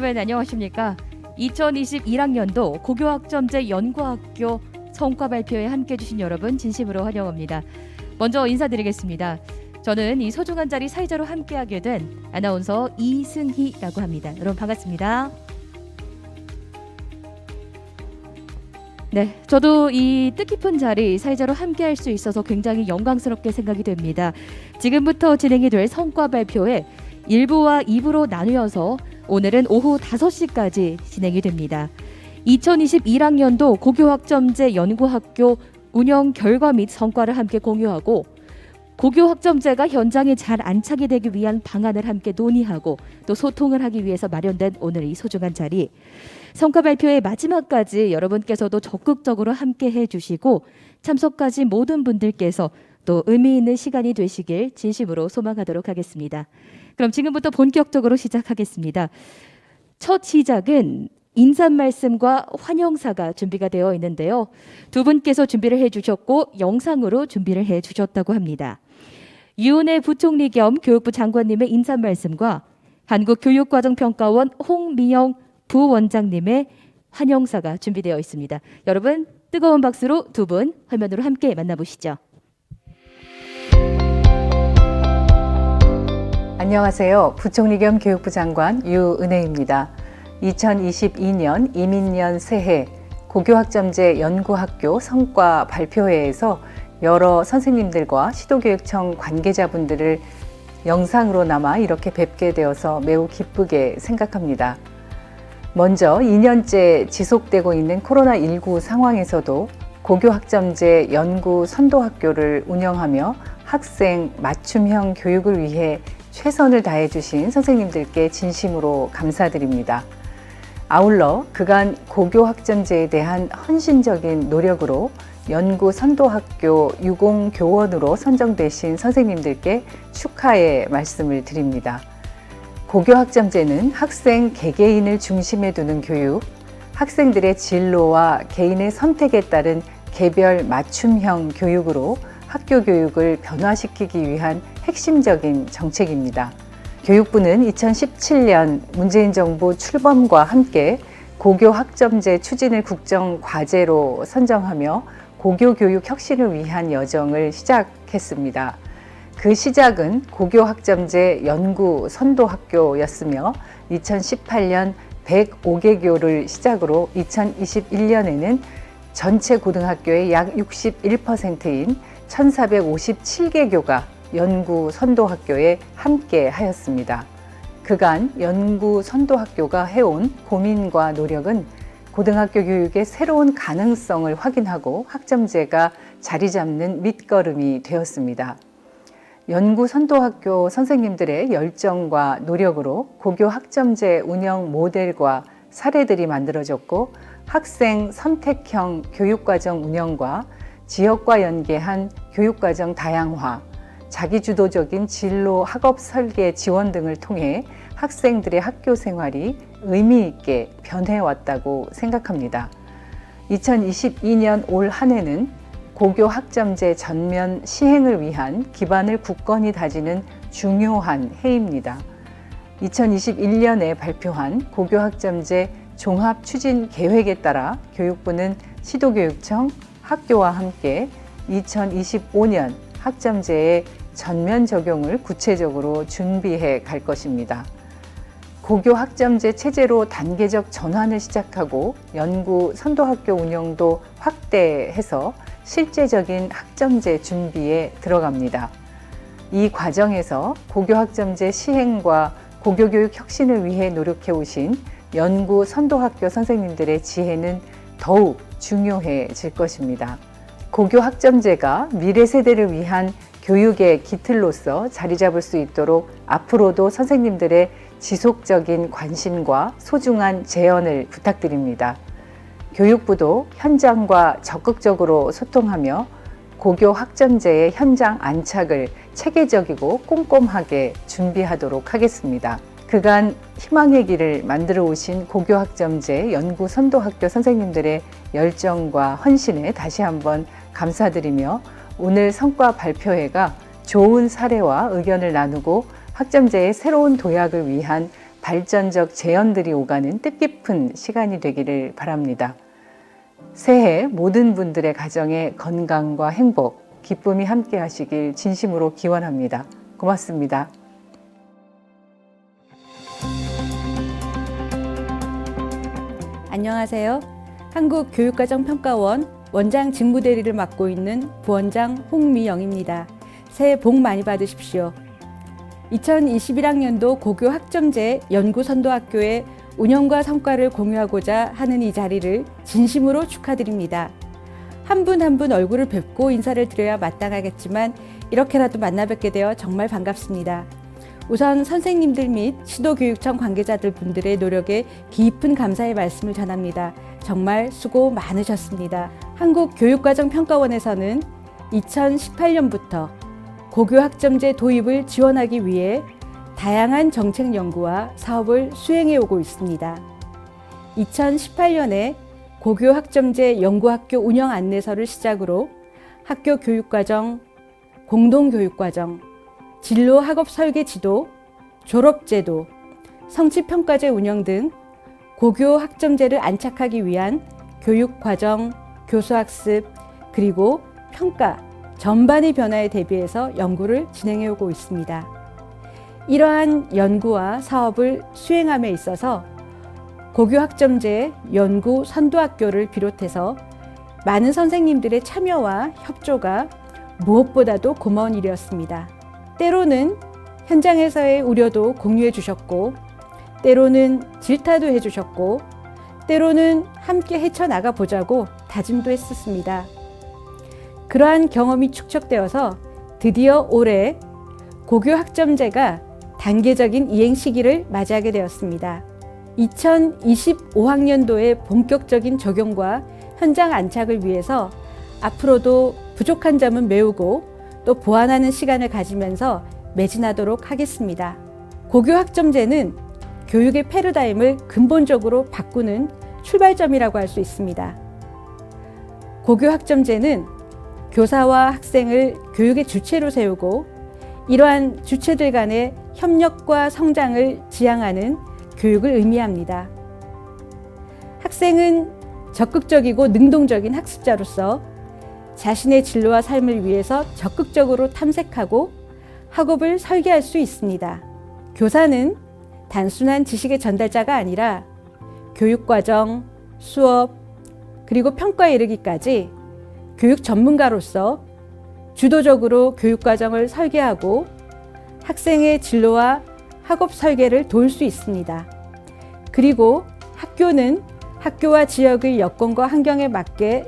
여러분 안녕하십니까? 2021학년도 고교학점제 연구학교 성과 발표에 함께해 주신 여러분 진심으로 환영합니다. 먼저 인사드리겠습니다. 저는 이 소중한 자리 사회자로 함께하게 된 아나운서 이승희라고 합니다. 여러분 반갑습니다. 네, 저도 이 뜻깊은 자리 사회자로 함께할 수 있어서 굉장히 영광스럽게 생각이 됩니다. 지금부터 진행이 될 성과 발표에 1부와 2부로 나누어서 오늘은 오후 5시까지 진행이 됩니다. 2021학년도 고교학점제 연구학교 운영 결과 및 성과를 함께 공유하고 고교학점제가 현장에 잘 안착이 되기 위한 방안을 함께 논의하고 또 소통을 하기 위해서 마련된 오늘 이 소중한 자리, 성과 발표의 마지막까지 여러분께서도 적극적으로 함께 해주시고 참석하신 모든 분들께서 또 의미 있는 시간이 되시길 진심으로 소망하도록 하겠습니다. 그럼 지금부터 본격적으로 시작하겠습니다. 첫 시작은 인사 말씀과 환영사가 준비가 되어 있는데요. 두 분께서 준비를 해주셨고 영상으로 준비를 해주셨다고 합니다. 유은혜 부총리 겸 교육부 장관님의 인사 말씀과 한국교육과정평가원 홍미영 부원장님의 환영사가 준비되어 있습니다. 여러분 뜨거운 박수로 두 분 화면으로 함께 만나보시죠. 안녕하세요. 부총리 겸 교육부 장관 유은혜입니다. 2022년 이민년 새해 고교학점제 연구학교 성과 발표회에서 여러 선생님들과 시도교육청 관계자분들을 영상으로나마 이렇게 뵙게 되어서 매우 기쁘게 생각합니다. 먼저 2년째 지속되고 있는 코로나19 상황에서도 고교학점제 연구 선도학교를 운영하며 학생 맞춤형 교육을 위해 최선을 다해 주신 선생님들께 진심으로 감사드립니다. 아울러 그간 고교학점제에 대한 헌신적인 노력으로 연구 선도학교 유공교원으로 선정되신 선생님들께 축하의 말씀을 드립니다. 고교학점제는 학생 개개인을 중심에 두는 교육, 학생들의 진로와 개인의 선택에 따른 개별 맞춤형 교육으로 학교 교육을 변화시키기 위한 핵심적인 정책입니다. 교육부는 2017년 문재인 정부 출범과 함께 고교학점제 추진을 국정과제로 선정하며 고교교육 혁신을 위한 여정을 시작했습니다. 그 시작은 고교학점제 연구 선도학교였으며 2018년 105개교를 시작으로 2021년에는 전체 고등학교의 약 61%인 1457개교가 연구 선도학교에 함께 하였습니다. 그간 연구 선도학교가 해온 고민과 노력은 고등학교 교육의 새로운 가능성을 확인하고 학점제가 자리 잡는 밑거름이 되었습니다. 연구 선도학교 선생님들의 열정과 노력으로 고교 학점제 운영 모델과 사례들이 만들어졌고 학생 선택형 교육과정 운영과 지역과 연계한 교육과정 다양화, 자기주도적인 진로 학업 설계 지원 등을 통해 학생들의 학교 생활이 의미 있게 변해왔다고 생각합니다. 2022년 올 한 해는 고교 학점제 전면 시행을 위한 기반을 굳건히 다지는 중요한 해입니다. 2021년에 발표한 고교 학점제 종합 추진 계획에 따라 교육부는 시도교육청, 학교와 함께 2025년 학점제의 전면 적용을 구체적으로 준비해 갈 것입니다. 고교 학점제 체제로 단계적 전환을 시작하고 연구 선도학교 운영도 확대해서 실제적인 학점제 준비에 들어갑니다. 이 과정에서 고교 학점제 시행과 고교교육 혁신을 위해 노력해 오신 연구 선도학교 선생님들의 지혜는 더욱 중요해질 것입니다. 고교 학점제가 미래 세대를 위한 교육의 기틀로서 자리 잡을 수 있도록 앞으로도 선생님들의 지속적인 관심과 소중한 제언을 부탁드립니다. 교육부도 현장과 적극적으로 소통하며 고교 학점제의 현장 안착을 체계적이고 꼼꼼하게 준비하도록 하겠습니다. 그간 희망의 길을 만들어 오신 고교 학점제 연구 선도학교 선생님들의 열정과 헌신에 다시 한번 감사드리며 오늘 성과 발표회가 좋은 사례와 의견을 나누고 학점제의 새로운 도약을 위한 발전적 재현들이 오가는 뜻깊은 시간이 되기를 바랍니다. 새해 모든 분들의 가정에 건강과 행복, 기쁨이 함께 하시길 진심으로 기원합니다. 고맙습니다. 안녕하세요. 한국교육과정평가원 원장 직무대리를 맡고 있는 부원장 홍미영입니다. 새해 복 많이 받으십시오. 2021학년도 고교 학점제 연구선도학교의 운영과 성과를 공유하고자 하는 이 자리를 진심으로 축하드립니다. 한 분 한 분 얼굴을 뵙고 인사를 드려야 마땅하겠지만 이렇게라도 만나 뵙게 되어 정말 반갑습니다. 우선 선생님들 및 시도교육청 관계자들 분들의 노력에 깊은 감사의 말씀을 전합니다. 정말 수고 많으셨습니다. 한국교육과정평가원에서는 2018년부터 고교학점제 도입을 지원하기 위해 다양한 정책 연구와 사업을 수행해 오고 있습니다. 2018년에 고교학점제 연구학교 운영 안내서를 시작으로 학교 교육과정, 공동교육과정, 진로 학업 설계 지도, 졸업제도, 성취평가제 운영 등 고교 학점제를 안착하기 위한 교육과정, 교수학습, 그리고 평가 전반의 변화에 대비해서 연구를 진행해 오고 있습니다. 이러한 연구와 사업을 수행함에 있어서 고교학점제 연구 선도학교를 비롯해서 많은 선생님들의 참여와 협조가 무엇보다도 고마운 일이었습니다. 때로는 현장에서의 우려도 공유해 주셨고, 때로는 질타도 해 주셨고, 때로는 함께 헤쳐나가 보자고 다짐도 했었습니다. 그러한 경험이 축적되어서 드디어 올해 고교학점제가 단계적인 이행 시기를 맞이하게 되었습니다. 2025학년도의 본격적인 적용과 현장 안착을 위해서 앞으로도 부족한 점은 메우고 또 보완하는 시간을 가지면서 매진하도록 하겠습니다. 고교학점제는 교육의 패러다임을 근본적으로 바꾸는 출발점이라고 할 수 있습니다. 고교학점제는 교사와 학생을 교육의 주체로 세우고 이러한 주체들 간의 협력과 성장을 지향하는 교육을 의미합니다. 학생은 적극적이고 능동적인 학습자로서 자신의 진로와 삶을 위해서 적극적으로 탐색하고 학업을 설계할 수 있습니다. 교사는 단순한 지식의 전달자가 아니라 교육과정, 수업, 그리고 평가에 이르기까지 교육 전문가로서 주도적으로 교육과정을 설계하고 학생의 진로와 학업 설계를 도울 수 있습니다. 그리고 학교는 학교와 지역의 여건과 환경에 맞게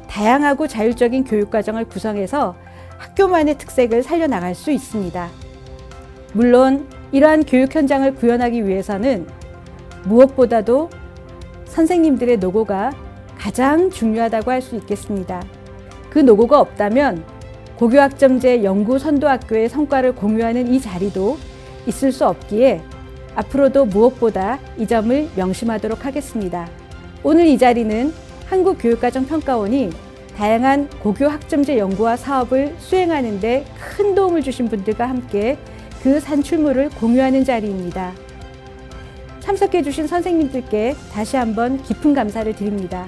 다양하고 자율적인 교육과정을 구성해서 학교만의 특색을 살려나갈 수 있습니다. 물론 이러한 교육 현장을 구현하기 위해서는 무엇보다도 선생님들의 노고가 가장 중요하다고 할 수 있겠습니다. 그 노고가 없다면 고교학점제 연구선도학교의 성과를 공유하는 이 자리도 있을 수 없기에 앞으로도 무엇보다 이 점을 명심하도록 하겠습니다. 오늘 이 자리는 한국교육과정평가원이 다양한 고교학점제 연구와 사업을 수행하는 데 큰 도움을 주신 분들과 함께 그 산출물을 공유하는 자리입니다. 참석해 주신 선생님들께 다시 한번 깊은 감사를 드립니다.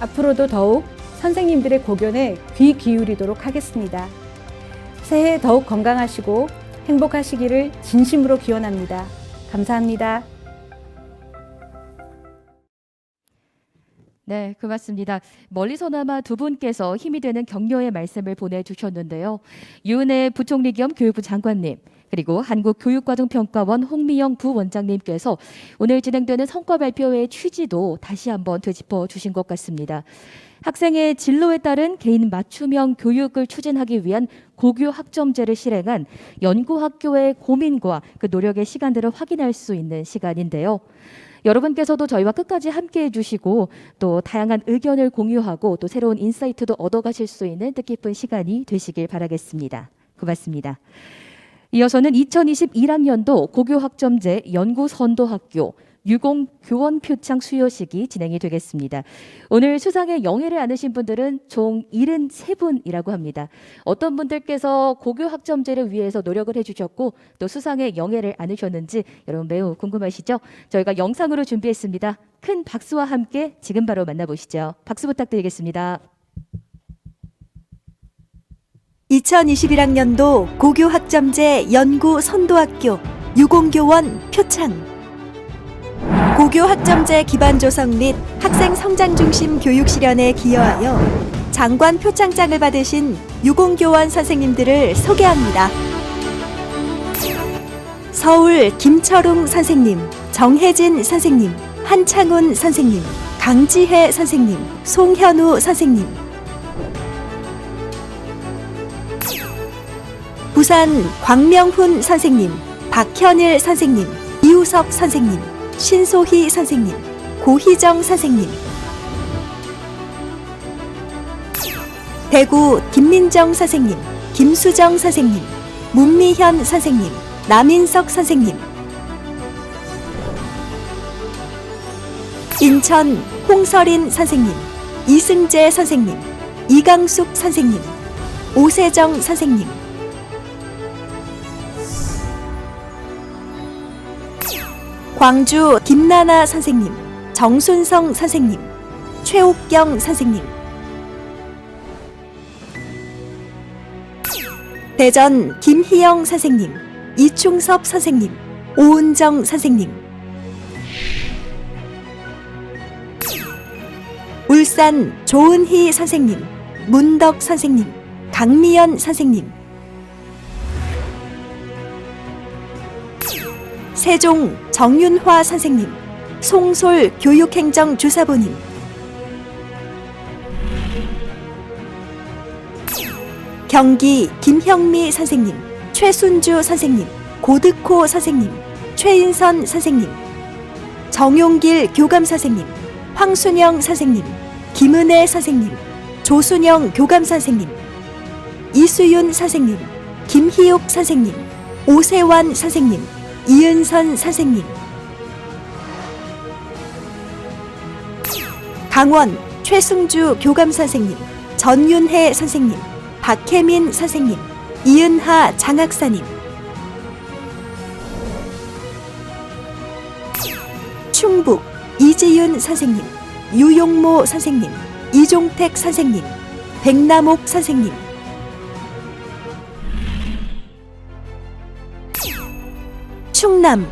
앞으로도 더욱 선생님들의 고견에 귀 기울이도록 하겠습니다. 새해 더욱 건강하시고 행복하시기를 진심으로 기원합니다. 감사합니다. 네, 고맙습니다. 멀리서나마 두 분께서 힘이 되는 격려의 말씀을 보내주셨는데요. 유은혜 부총리 겸 교육부 장관님, 그리고 한국교육과정평가원 홍미영 부원장님께서 오늘 진행되는 성과 발표의 취지도 다시 한번 되짚어 주신 것 같습니다. 학생의 진로에 따른 개인 맞춤형 교육을 추진하기 위한 고교 학점제를 실행한 연구학교의 고민과 그 노력의 시간들을 확인할 수 있는 시간인데요. 여러분께서도 저희와 끝까지 함께해 주시고 또 다양한 의견을 공유하고 또 새로운 인사이트도 얻어가실 수 있는 뜻깊은 시간이 되시길 바라겠습니다. 고맙습니다. 이어서는 2021학년도 고교학점제 연구선도학교 유공 교원 표창 수여식이 진행이 되겠습니다. 오늘 수상의 영예를 안으신 분들은 총 73분이라고 합니다. 어떤 분들께서 고교 학점제를 위해서 노력을 해주셨고 또 수상의 영예를 안으셨는지 여러분 매우 궁금하시죠? 저희가 영상으로 준비했습니다. 큰 박수와 함께 지금 바로 만나보시죠. 박수 부탁드리겠습니다. 2021학년도 고교 학점제 연구 선도학교 유공교원 표창 고교 학점제 기반 조성 및 학생 성장 중심 교육 실현에 기여하여 장관 표창장을 받으신 유공교원 선생님들을 소개합니다. 서울 김철웅 선생님, 정혜진 선생님, 한창훈 선생님, 강지혜 선생님, 송현우 선생님. 부산 광명훈 선생님, 박현일 선생님, 이우석 선생님, 신소희 선생님, 고희정 선생님. 대구 김민정 선생님, 김수정 선생님, 문미현 선생님, 남인석 선생님. 인천 홍설인 선생님, 이승재 선생님, 이강숙 선생님, 오세정 선생님. 광주 김나나 선생님, 정순성 선생님, 최옥경 선생님. 대전 김희영 선생님, 이충섭 선생님, 오은정 선생님. 울산 조은희 선생님, 문덕 선생님, 강미연 선생님. 세종 정윤화 선생님, 송솔 교육행정주사부님. 경기 김형미 선생님, 최순주 선생님, 고득호 선생님, 최인선 선생님. 정용길 교감 선생님, 황순영 선생님, 김은혜 선생님, 조순영 교감 선생님. 이수윤 선생님, 김희욱 선생님, 오세환 선생님, 이은선 선생님. 강원 최승주 교감 선생님, 전윤혜 선생님, 박혜민 선생님, 이은하 장학사님. 충북 이지윤 선생님, 유용모 선생님, 이종택 선생님, 백남옥 선생님. 충남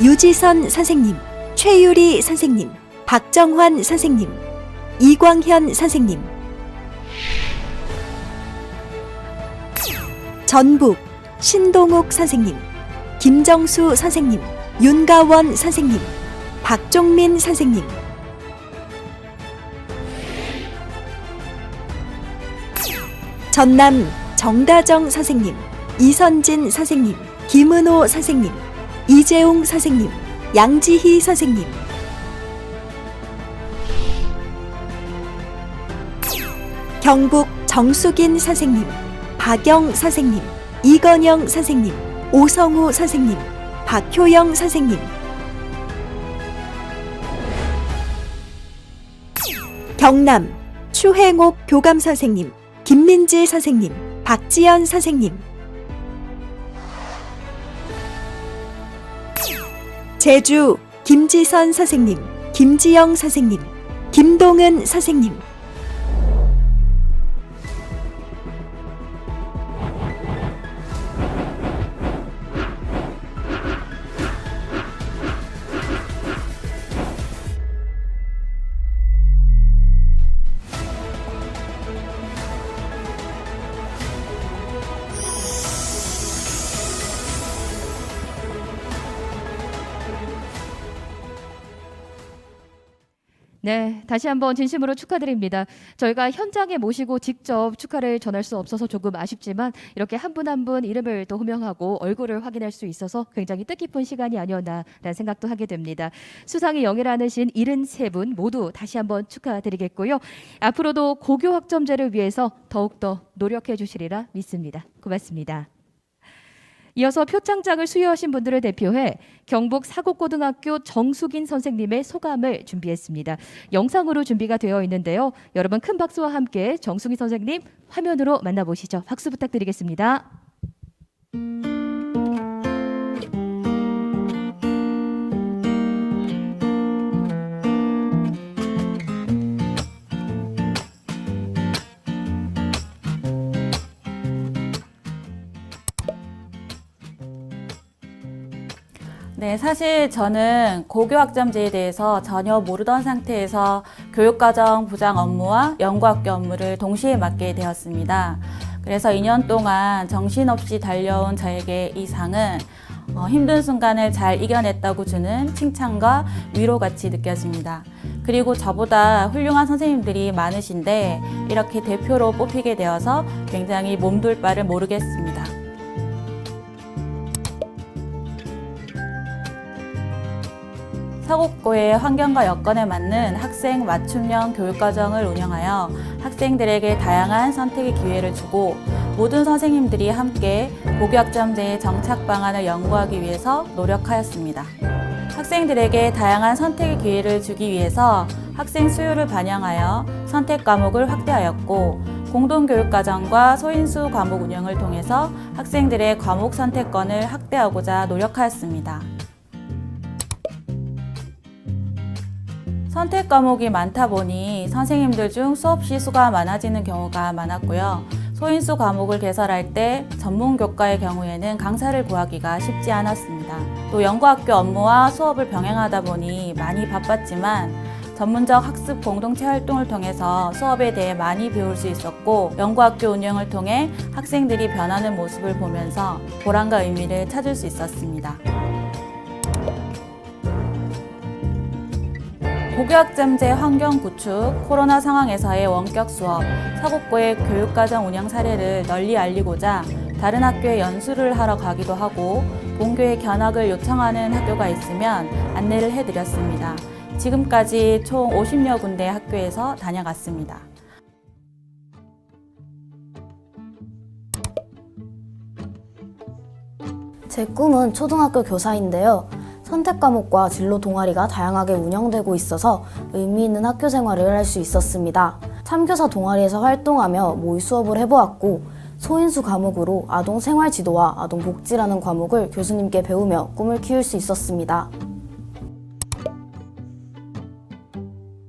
유지선 선생님, 최유리 선생님, 박정환 선생님, 이광현 선생님. 전북 신동욱 선생님, 김정수 선생님, 윤가원 선생님, 박종민 선생님. 전남 정다정 선생님, 이선진 선생님, 김은호 선생님, 이재웅 선생님, 양지희 선생님. 경북 정숙인 선생님, 박영 선생님, 이건영 선생님, 오성우 선생님, 박효영 선생님. 경남 추행옥 교감 선생님, 김민지 선생님, 박지연 선생님. 제주 김지선 선생님, 김지영 선생님, 김동은 선생님. 네, 다시 한번 진심으로 축하드립니다. 저희가 현장에 모시고 직접 축하를 전할 수 없어서 조금 아쉽지만 이렇게 한 분 한 분 이름을 또 호명하고 얼굴을 확인할 수 있어서 굉장히 뜻깊은 시간이 아니었나라는 생각도 하게 됩니다. 수상의 영예를 안으신 73분 모두 다시 한번 축하드리겠고요. 앞으로도 고교 학점제를 위해서 더욱더 노력해 주시리라 믿습니다. 고맙습니다. 이어서 표창장을 수여하신 분들을 대표해 경북 사곡고등학교 정숙인 선생님의 소감을 준비했습니다. 영상으로 준비가 되어 있는데요. 여러분 큰 박수와 함께 정숙인 선생님 화면으로 만나보시죠. 박수 부탁드리겠습니다. 네, 사실 저는 고교학점제에 대해서 전혀 모르던 상태에서 교육과정 부장 업무와 연구학교 업무를 동시에 맡게 되었습니다. 그래서 2년 동안 정신없이 달려온 저에게 이 상은 힘든 순간을 잘 이겨냈다고 주는 칭찬과 위로같이 느껴집니다. 그리고 저보다 훌륭한 선생님들이 많으신데 이렇게 대표로 뽑히게 되어서 굉장히 몸둘 바를 모르겠습니다. 사곡고의 환경과 여건에 맞는 학생 맞춤형 교육과정을 운영하여 학생들에게 다양한 선택의 기회를 주고 모든 선생님들이 함께 고교학점제의 정착 방안을 연구하기 위해서 노력하였습니다. 학생들에게 다양한 선택의 기회를 주기 위해서 학생 수요를 반영하여 선택 과목을 확대하였고 공동교육과정과 소인수 과목 운영을 통해서 학생들의 과목 선택권을 확대하고자 노력하였습니다. 선택 과목이 많다 보니 선생님들 중 수업 시수가 많아지는 경우가 많았고요. 소인수 과목을 개설할 때 전문 교과의 경우에는 강사를 구하기가 쉽지 않았습니다. 또 연구학교 업무와 수업을 병행하다 보니 많이 바빴지만 전문적 학습 공동체 활동을 통해서 수업에 대해 많이 배울 수 있었고 연구학교 운영을 통해 학생들이 변하는 모습을 보면서 보람과 의미를 찾을 수 있었습니다. 고교학점제 환경 구축, 코로나 상황에서의 원격 수업, 사곡고의 교육과정 운영 사례를 널리 알리고자 다른 학교에 연수를 하러 가기도 하고 본교의 견학을 요청하는 학교가 있으면 안내를 해드렸습니다. 지금까지 총 50여 군데 학교에서 다녀갔습니다. 제 꿈은 초등학교 교사인데요. 선택 과목과 진로 동아리가 다양하게 운영되고 있어서 의미 있는 학교 생활을 할 수 있었습니다. 참교사 동아리에서 활동하며 모의 수업을 해보았고 소인수 과목으로 아동 생활 지도와 아동 복지라는 과목을 교수님께 배우며 꿈을 키울 수 있었습니다.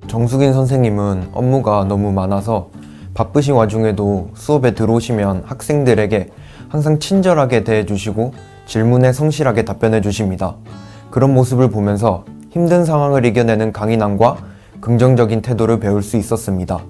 정숙인 선생님은 업무가 너무 많아서 바쁘신 와중에도 수업에 들어오시면 학생들에게 항상 친절하게 대해주시고 질문에 성실하게 답변해 주십니다. 그런 모습을 보면서 힘든 상황을 이겨내는 강인함과 긍정적인 태도를 배울 수 있었습니다.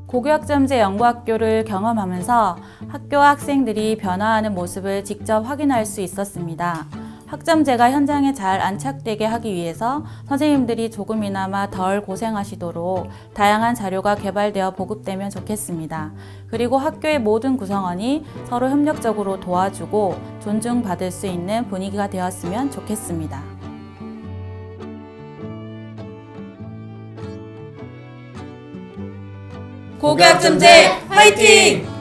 고교학점제 연구학교를 경험하면서 학교와 학생들이 변화하는 모습을 직접 확인할 수 있었습니다. 학점제가 현장에 잘 안착되게 하기 위해서 선생님들이 조금이나마 덜 고생하시도록 다양한 자료가 개발되어 보급되면 좋겠습니다. 그리고 학교의 모든 구성원이 서로 협력적으로 도와주고 존중받을 수 있는 분위기가 되었으면 좋겠습니다. 고교학점제 화이팅!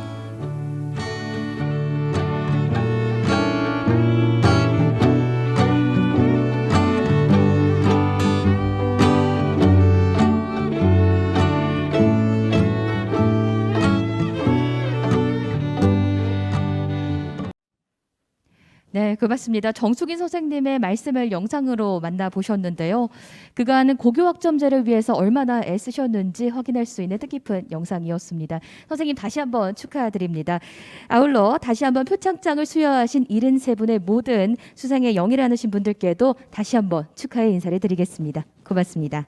네, 맞습니다. 정숙인 선생님의 말씀을 영상으로 만나보셨는데요. 그간 고교학점제를 위해서 얼마나 애쓰셨는지 확인할 수 있는 뜻깊은 영상이었습니다. 선생님 다시 한번 축하드립니다. 아울러 다시 한번 표창장을 수여하신 73분의 모든 수상에 영예하신 분들께도 다시 한번 축하의 인사를 드리겠습니다. 고맙습니다.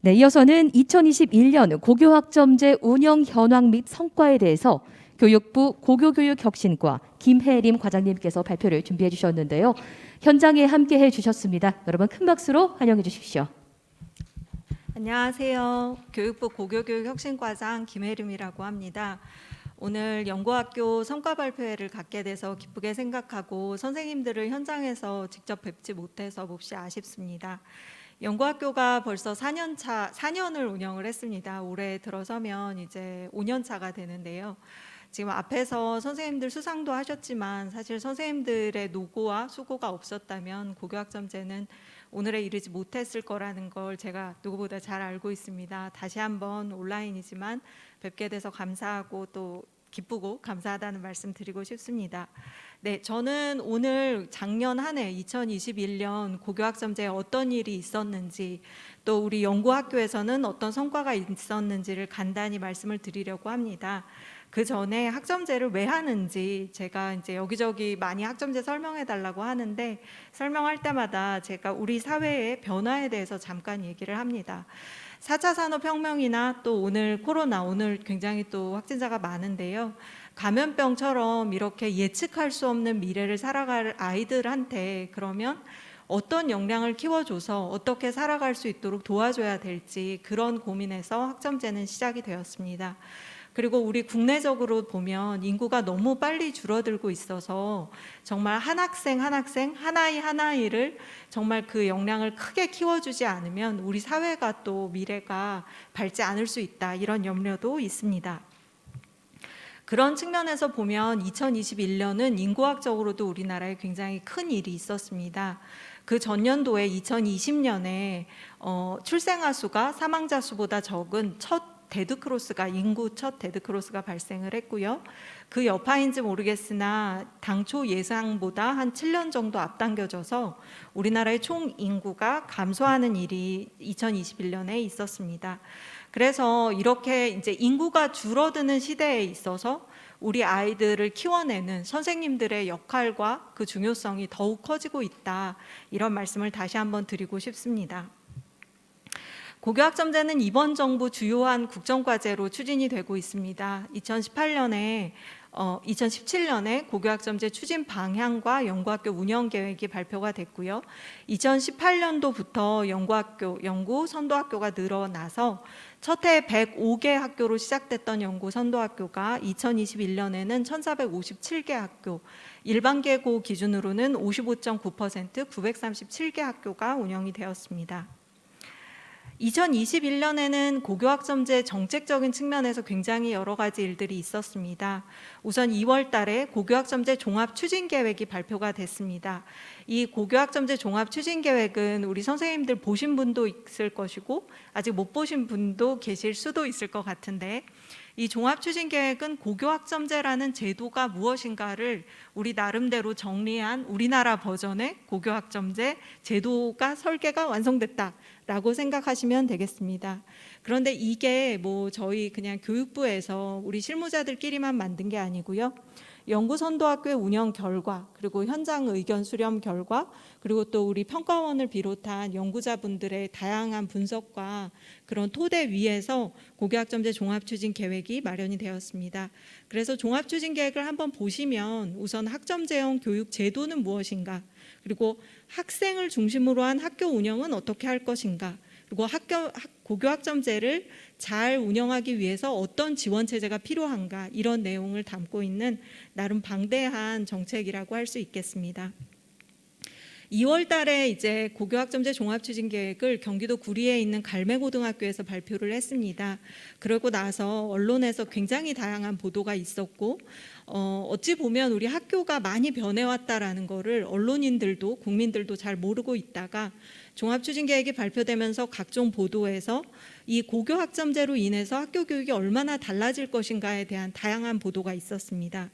네, 이어서는 2021년 고교학점제 운영 현황 및 성과에 대해서 교육부 고교교육혁신과 김혜림 과장님께서 발표를 준비해 주셨는데요. 현장에 함께해 주셨습니다. 여러분 큰 박수로 환영해 주십시오. 안녕하세요. 교육부 고교교육혁신과장 김혜림이라고 합니다. 오늘 연구학교 성과 발표회를 갖게 돼서 기쁘게 생각하고 선생님들을 현장에서 직접 뵙지 못해서 몹시 아쉽습니다. 연구학교가 벌써 4년을 운영을 했습니다. 올해 들어서면 이제 5년 차가 되는데요. 지금 앞에서 선생님들 수상도 하셨지만 사실 선생님들의 노고와 수고가 없었다면 고교학점제는 오늘에 이르지 못했을 거라는 걸 제가 누구보다 잘 알고 있습니다. 다시 한번 온라인이지만 뵙게 돼서 감사하고 또 기쁘고 감사하다는 말씀 드리고 싶습니다. 네, 저는 오늘 작년 한 해 2021년 고교학점제에 어떤 일이 있었는지 또 우리 연구학교에서는 어떤 성과가 있었는지를 간단히 말씀을 드리려고 합니다. 그 전에 학점제를 왜 하는지 제가 이제 여기저기 많이 학점제 설명해 달라고 하는데 설명할 때마다 제가 우리 사회의 변화에 대해서 잠깐 얘기를 합니다. 4차 산업혁명이나 또 오늘 코로나, 오늘 굉장히 또 확진자가 많은데요. 감염병처럼 이렇게 예측할 수 없는 미래를 살아갈 아이들한테 그러면 어떤 역량을 키워줘서 어떻게 살아갈 수 있도록 도와줘야 될지 그런 고민에서 학점제는 시작이 되었습니다. 그리고 우리 국내적으로 보면 인구가 너무 빨리 줄어들고 있어서 정말 한 학생, 한 아이를 정말 그 역량을 크게 키워주지 않으면 우리 사회가 또 미래가 밝지 않을 수 있다. 이런 염려도 있습니다. 그런 측면에서 보면 2021년은 인구학적으로도 우리나라에 굉장히 큰 일이 있었습니다. 그 전년도에 2020년에 출생아 수가 사망자 수보다 적은 인구 첫 데드크로스가 발생을 했고요. 그 여파인지 모르겠으나 당초 예상보다 한 7년 정도 앞당겨져서 우리나라의 총 인구가 감소하는 일이 2021년에 있었습니다. 그래서 이렇게 이제 인구가 줄어드는 시대에 있어서 우리 아이들을 키워내는 선생님들의 역할과 그 중요성이 더욱 커지고 있다. 이런 말씀을 다시 한번 드리고 싶습니다. 고교학점제는 이번 정부 주요한 국정과제로 추진이 되고 있습니다. 2017년에 고교학점제 추진 방향과 연구학교 운영 계획이 발표가 됐고요. 2018년도부터 연구 선도학교가 늘어나서 첫 해 105개 학교로 시작됐던 연구 선도학교가 2021년에는 1,457개 학교, 일반계고 기준으로는 55.9% 937개 학교가 운영이 되었습니다. 2021년에는 고교학점제 정책적인 측면에서 굉장히 여러 가지 일들이 있었습니다. 우선 2월 달에 고교학점제 종합추진계획이 발표가 됐습니다. 이 고교학점제 종합추진계획은 우리 선생님들 보신 분도 있을 것이고 아직 못 보신 분도 계실 수도 있을 것 같은데 이 종합추진계획은 고교학점제라는 제도가 무엇인가를 우리 나름대로 정리한 우리나라 버전의 고교학점제 제도가 설계가 완성됐다라고 생각하시면 되겠습니다. 그런데 이게 뭐 저희 그냥 교육부에서 우리 실무자들끼리만 만든 게 아니고요. 연구선도학교의 운영 결과, 그리고 현장 의견 수렴 결과, 그리고 또 우리 평가원을 비롯한 연구자분들의 다양한 분석과 그런 토대 위에서 고교학점제 종합추진 계획이 마련이 되었습니다. 그래서 종합추진 계획을 한번 보시면 우선 학점제형 교육 제도는 무엇인가, 그리고 학생을 중심으로 한 학교 운영은 어떻게 할 것인가, 그리고 고교학점제를 잘 운영하기 위해서 어떤 지원 체제가 필요한가, 이런 내용을 담고 있는 나름 방대한 정책이라고 할 수 있겠습니다. 2월 달에 이제 고교학점제 종합추진계획을 경기도 구리에 있는 갈매고등학교에서 발표를 했습니다. 그러고 나서 언론에서 굉장히 다양한 보도가 있었고 어찌 보면 우리 학교가 많이 변해왔다라는 거를 언론인들도 국민들도 잘 모르고 있다가 종합추진계획이 발표되면서 각종 보도에서 이 고교학점제로 인해서 학교 교육이 얼마나 달라질 것인가에 대한 다양한 보도가 있었습니다.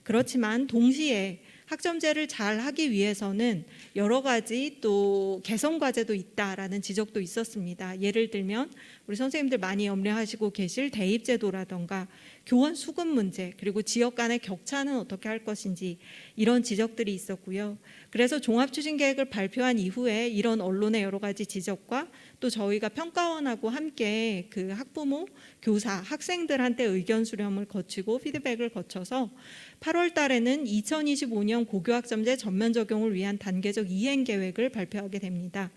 그렇지만 동시에 학점제를 잘 하기 위해서는 여러 가지 또 개선 과제도 있다라는 지적도 있었습니다. 예를 들면 우리 선생님들 많이 염려하시고 계실 대입제도라던가 교원 수급 문제, 그리고 지역 간의 격차는 어떻게 할 것인지 이런 지적들이 있었고요. 그래서 종합추진계획을 발표한 이후에 이런 언론의 여러 가지 지적과 또 저희가 평가원하고 함께 그 학부모, 교사, 학생들한테 의견 수렴을 거치고 피드백을 거쳐서 8월 달에는 2025년 고교학점제 전면 적용을 위한 단계적 이행 계획을 발표하게 됩니다.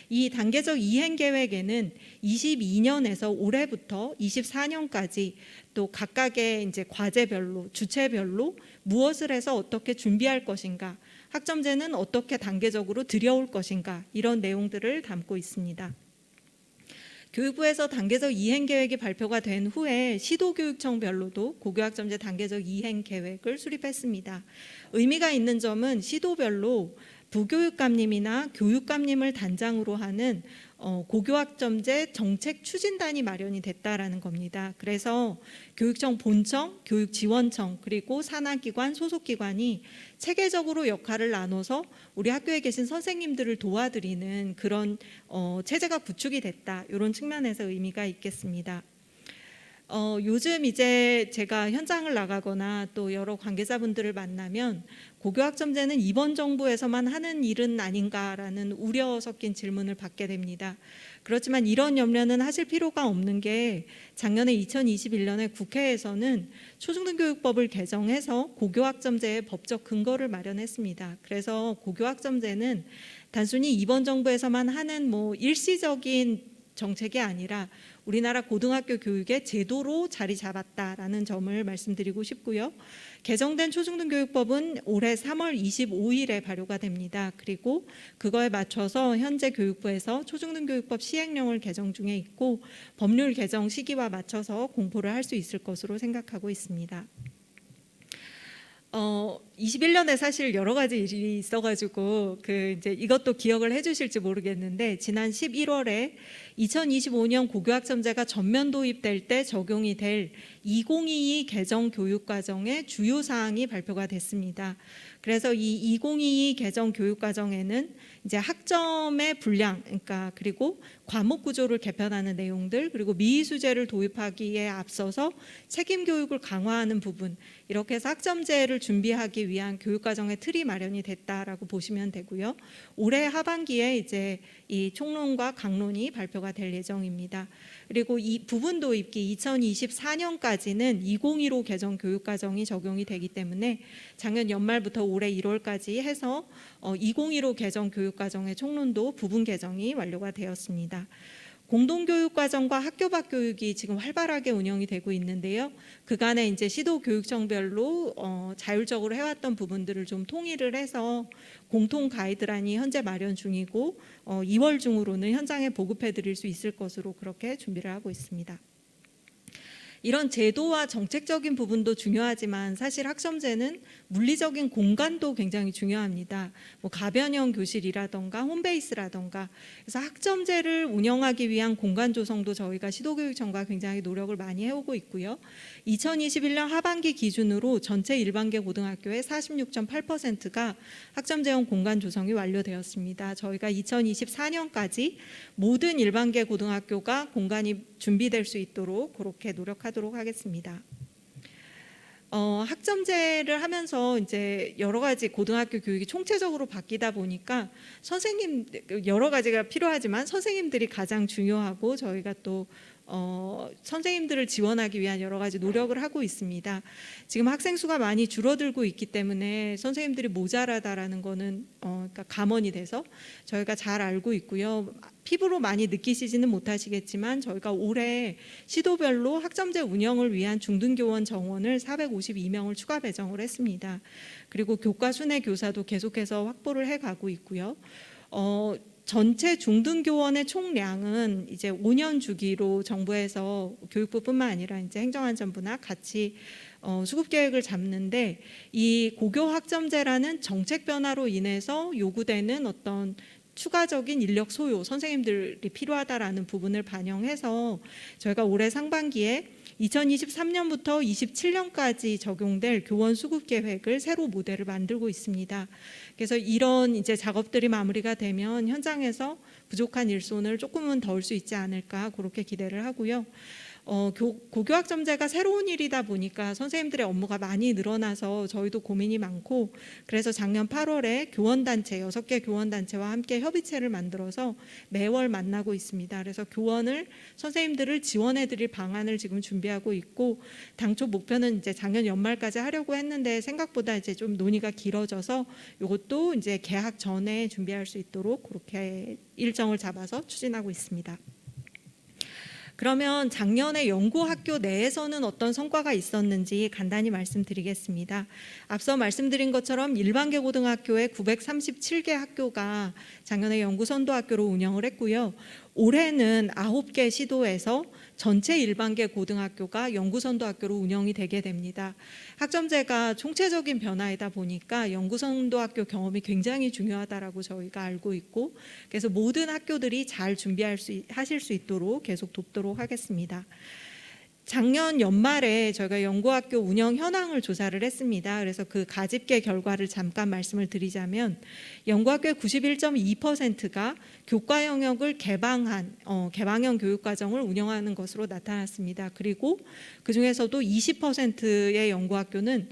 이 단계적 이행 계획에는 22년에서 올해부터 24년까지 또 각각의 이제 과제별로, 주체별로 무엇을 해서 어떻게 준비할 것인가, 학점제는 어떻게 단계적으로 들여올 것인가 이런 내용들을 담고 있습니다. 교육부에서 단계적 이행 계획이 발표가 된 후에 시도교육청별로도 고교학점제 단계적 이행 계획을 수립했습니다. 의미가 있는 점은 시도별로 부교육감님이나 교육감님을 단장으로 하는 고교학점제 정책 추진단이 마련이 됐다라는 겁니다. 그래서 교육청 본청, 교육지원청 그리고 산하기관, 소속기관이 체계적으로 역할을 나눠서 우리 학교에 계신 선생님들을 도와드리는 그런 체제가 구축이 됐다. 이런 측면에서 의미가 있겠습니다. 요즘 이제 제가 현장을 나가거나 또 여러 관계자분들을 만나면 고교학점제는 이번 정부에서만 하는 일은 아닌가라는 우려 섞인 질문을 받게 됩니다. 그렇지만 이런 염려는 하실 필요가 없는 게 작년에 2021년에 국회에서는 초중등교육법을 개정해서 고교학점제의 법적 근거를 마련했습니다. 그래서 고교학점제는 단순히 이번 정부에서만 하는 일시적인 정책이 아니라 우리나라 고등학교 교육의 제도로 자리 잡았다라는 점을 말씀드리고 싶고요. 개정된 초중등교육법은 올해 3월 25일에 발효가 됩니다. 그리고 그거에 맞춰서 현재 교육부에서 초중등교육법 시행령을 개정 중에 있고 법률 개정 시기와 맞춰서 공포를 할 수 있을 것으로 생각하고 있습니다. 21년에 사실 여러 가지 일이 있어가지고 이제 이것도 기억을 해주실지 모르겠는데 지난 11월에 2025년 고교학점제가 전면 도입될 때 적용이 될 2022 개정 교육과정의 주요 사항이 발표가 됐습니다. 그래서 이 2022 개정 교육과정에는 이제 학점의 분량, 그리고 과목 구조를 개편하는 내용들, 그리고 미의 수제를 도입하기에 앞서서 책임 교육을 강화하는 부분, 이렇게 해서 학점제를 준비하기 위한 교육과정의 틀이 마련이 됐다라고 보시면 되고요. 올해 하반기에 이제 이 총론과 강론이 발표가 될 예정입니다. 그리고 이 부분 도입기 2024년까지는 2015 개정 교육과정이 적용이 되기 때문에 작년 연말부터 올해 1월까지 해서 2015 개정 교육과정의 총론도 부분 개정이 완료가 되었습니다. 공동교육과정과 학교 밖 교육이 지금 활발하게 운영이 되고 있는데요. 그간에 이제 시도교육청별로 자율적으로 해왔던 부분들을 좀 통일을 해서 공통 가이드라인이 현재 마련 중이고 2월 중으로는 현장에 보급해 드릴 수 있을 것으로 그렇게 준비를 하고 있습니다. 이런 제도와 정책적인 부분도 중요하지만 사실 학점제는 물리적인 공간도 굉장히 중요합니다. 가변형 교실이라던가 홈베이스라던가 그래서 학점제를 운영하기 위한 공간 조성도 저희가 시도교육청과 굉장히 노력을 많이 해오고 있고요. 2021년 하반기 기준으로 전체 일반계 고등학교의 46.8%가 학점제형 공간 조성이 완료되었습니다. 저희가 2024년까지 모든 일반계 고등학교가 공간이 준비될 수 있도록 그렇게 노력하도록 하겠습니다. 학점제를 하면서 이제 여러 가지 고등학교 교육이 총체적으로 바뀌다 보니까 선생님 여러 가지가 필요하지만 선생님들이 가장 중요하고 저희가 또 선생님들을 지원하기 위한 여러 가지 노력을 하고 있습니다. 지금 학생 수가 많이 줄어들고 있기 때문에 선생님들이 모자라다라는 거는 그러니까 감언이 돼서 저희가 잘 알고 있고요. 피부로 많이 느끼시지는 못하시겠지만 저희가 올해 시도별로 학점제 운영을 위한 중등교원 정원을 452명을 추가 배정을 했습니다. 그리고 교과 순회 교사도 계속해서 확보를 해가고 있고요. 전체 중등교원의 총량은 이제 5년 주기로 정부에서 교육부뿐만 아니라 이제 행정안전부나 같이 수급 계획을 잡는데 이 고교 학점제라는 정책 변화로 인해서 요구되는 어떤 추가적인 인력 소요, 선생님들이 필요하다라는 부분을 반영해서 저희가 올해 상반기에 2023년부터 27년까지 적용될 교원 수급 계획을 새로 모델을 만들고 있습니다. 그래서 이런 이제 작업들이 마무리가 되면 현장에서 부족한 일손을 조금은 덜 수 있지 않을까 그렇게 기대를 하고요. 고교학점제가 새로운 일이다 보니까 선생님들의 업무가 많이 늘어나서 저희도 고민이 많고 그래서 작년 8월에 교원단체 6개 교원단체와 함께 협의체를 만들어서 매월 만나고 있습니다. 그래서 교원을 선생님들을 지원해 드릴 방안을 지금 준비하고 있고 당초 목표는 이제 작년 연말까지 하려고 했는데 생각보다 이제 좀 논의가 길어져서 이것도 이제 개학 전에 준비할 수 있도록 그렇게 일정을 잡아서 추진하고 있습니다. 그러면 작년에 연구학교 내에서는 어떤 성과가 있었는지 간단히 말씀드리겠습니다. 앞서 말씀드린 것처럼 일반계 고등학교에 937개 학교가 작년에 연구선도학교로 운영을 했고요. 올해는 9개 시도에서 전체 일반계 고등학교가 연구선도학교로 운영이 되게 됩니다. 학점제가 총체적인 변화이다 보니까 연구선도학교 경험이 굉장히 중요하다라고 저희가 알고 있고, 그래서 모든 학교들이 잘 하실 수 있도록 계속 돕도록 하겠습니다. 작년 연말에 저희가 연구학교 운영 현황을 조사를 했습니다. 그래서 그 가집계 결과를 잠깐 말씀을 드리자면 연구학교의 91.2%가 교과 영역을 개방형 교육과정을 운영하는 것으로 나타났습니다. 그리고 그중에서도 20%의 연구학교는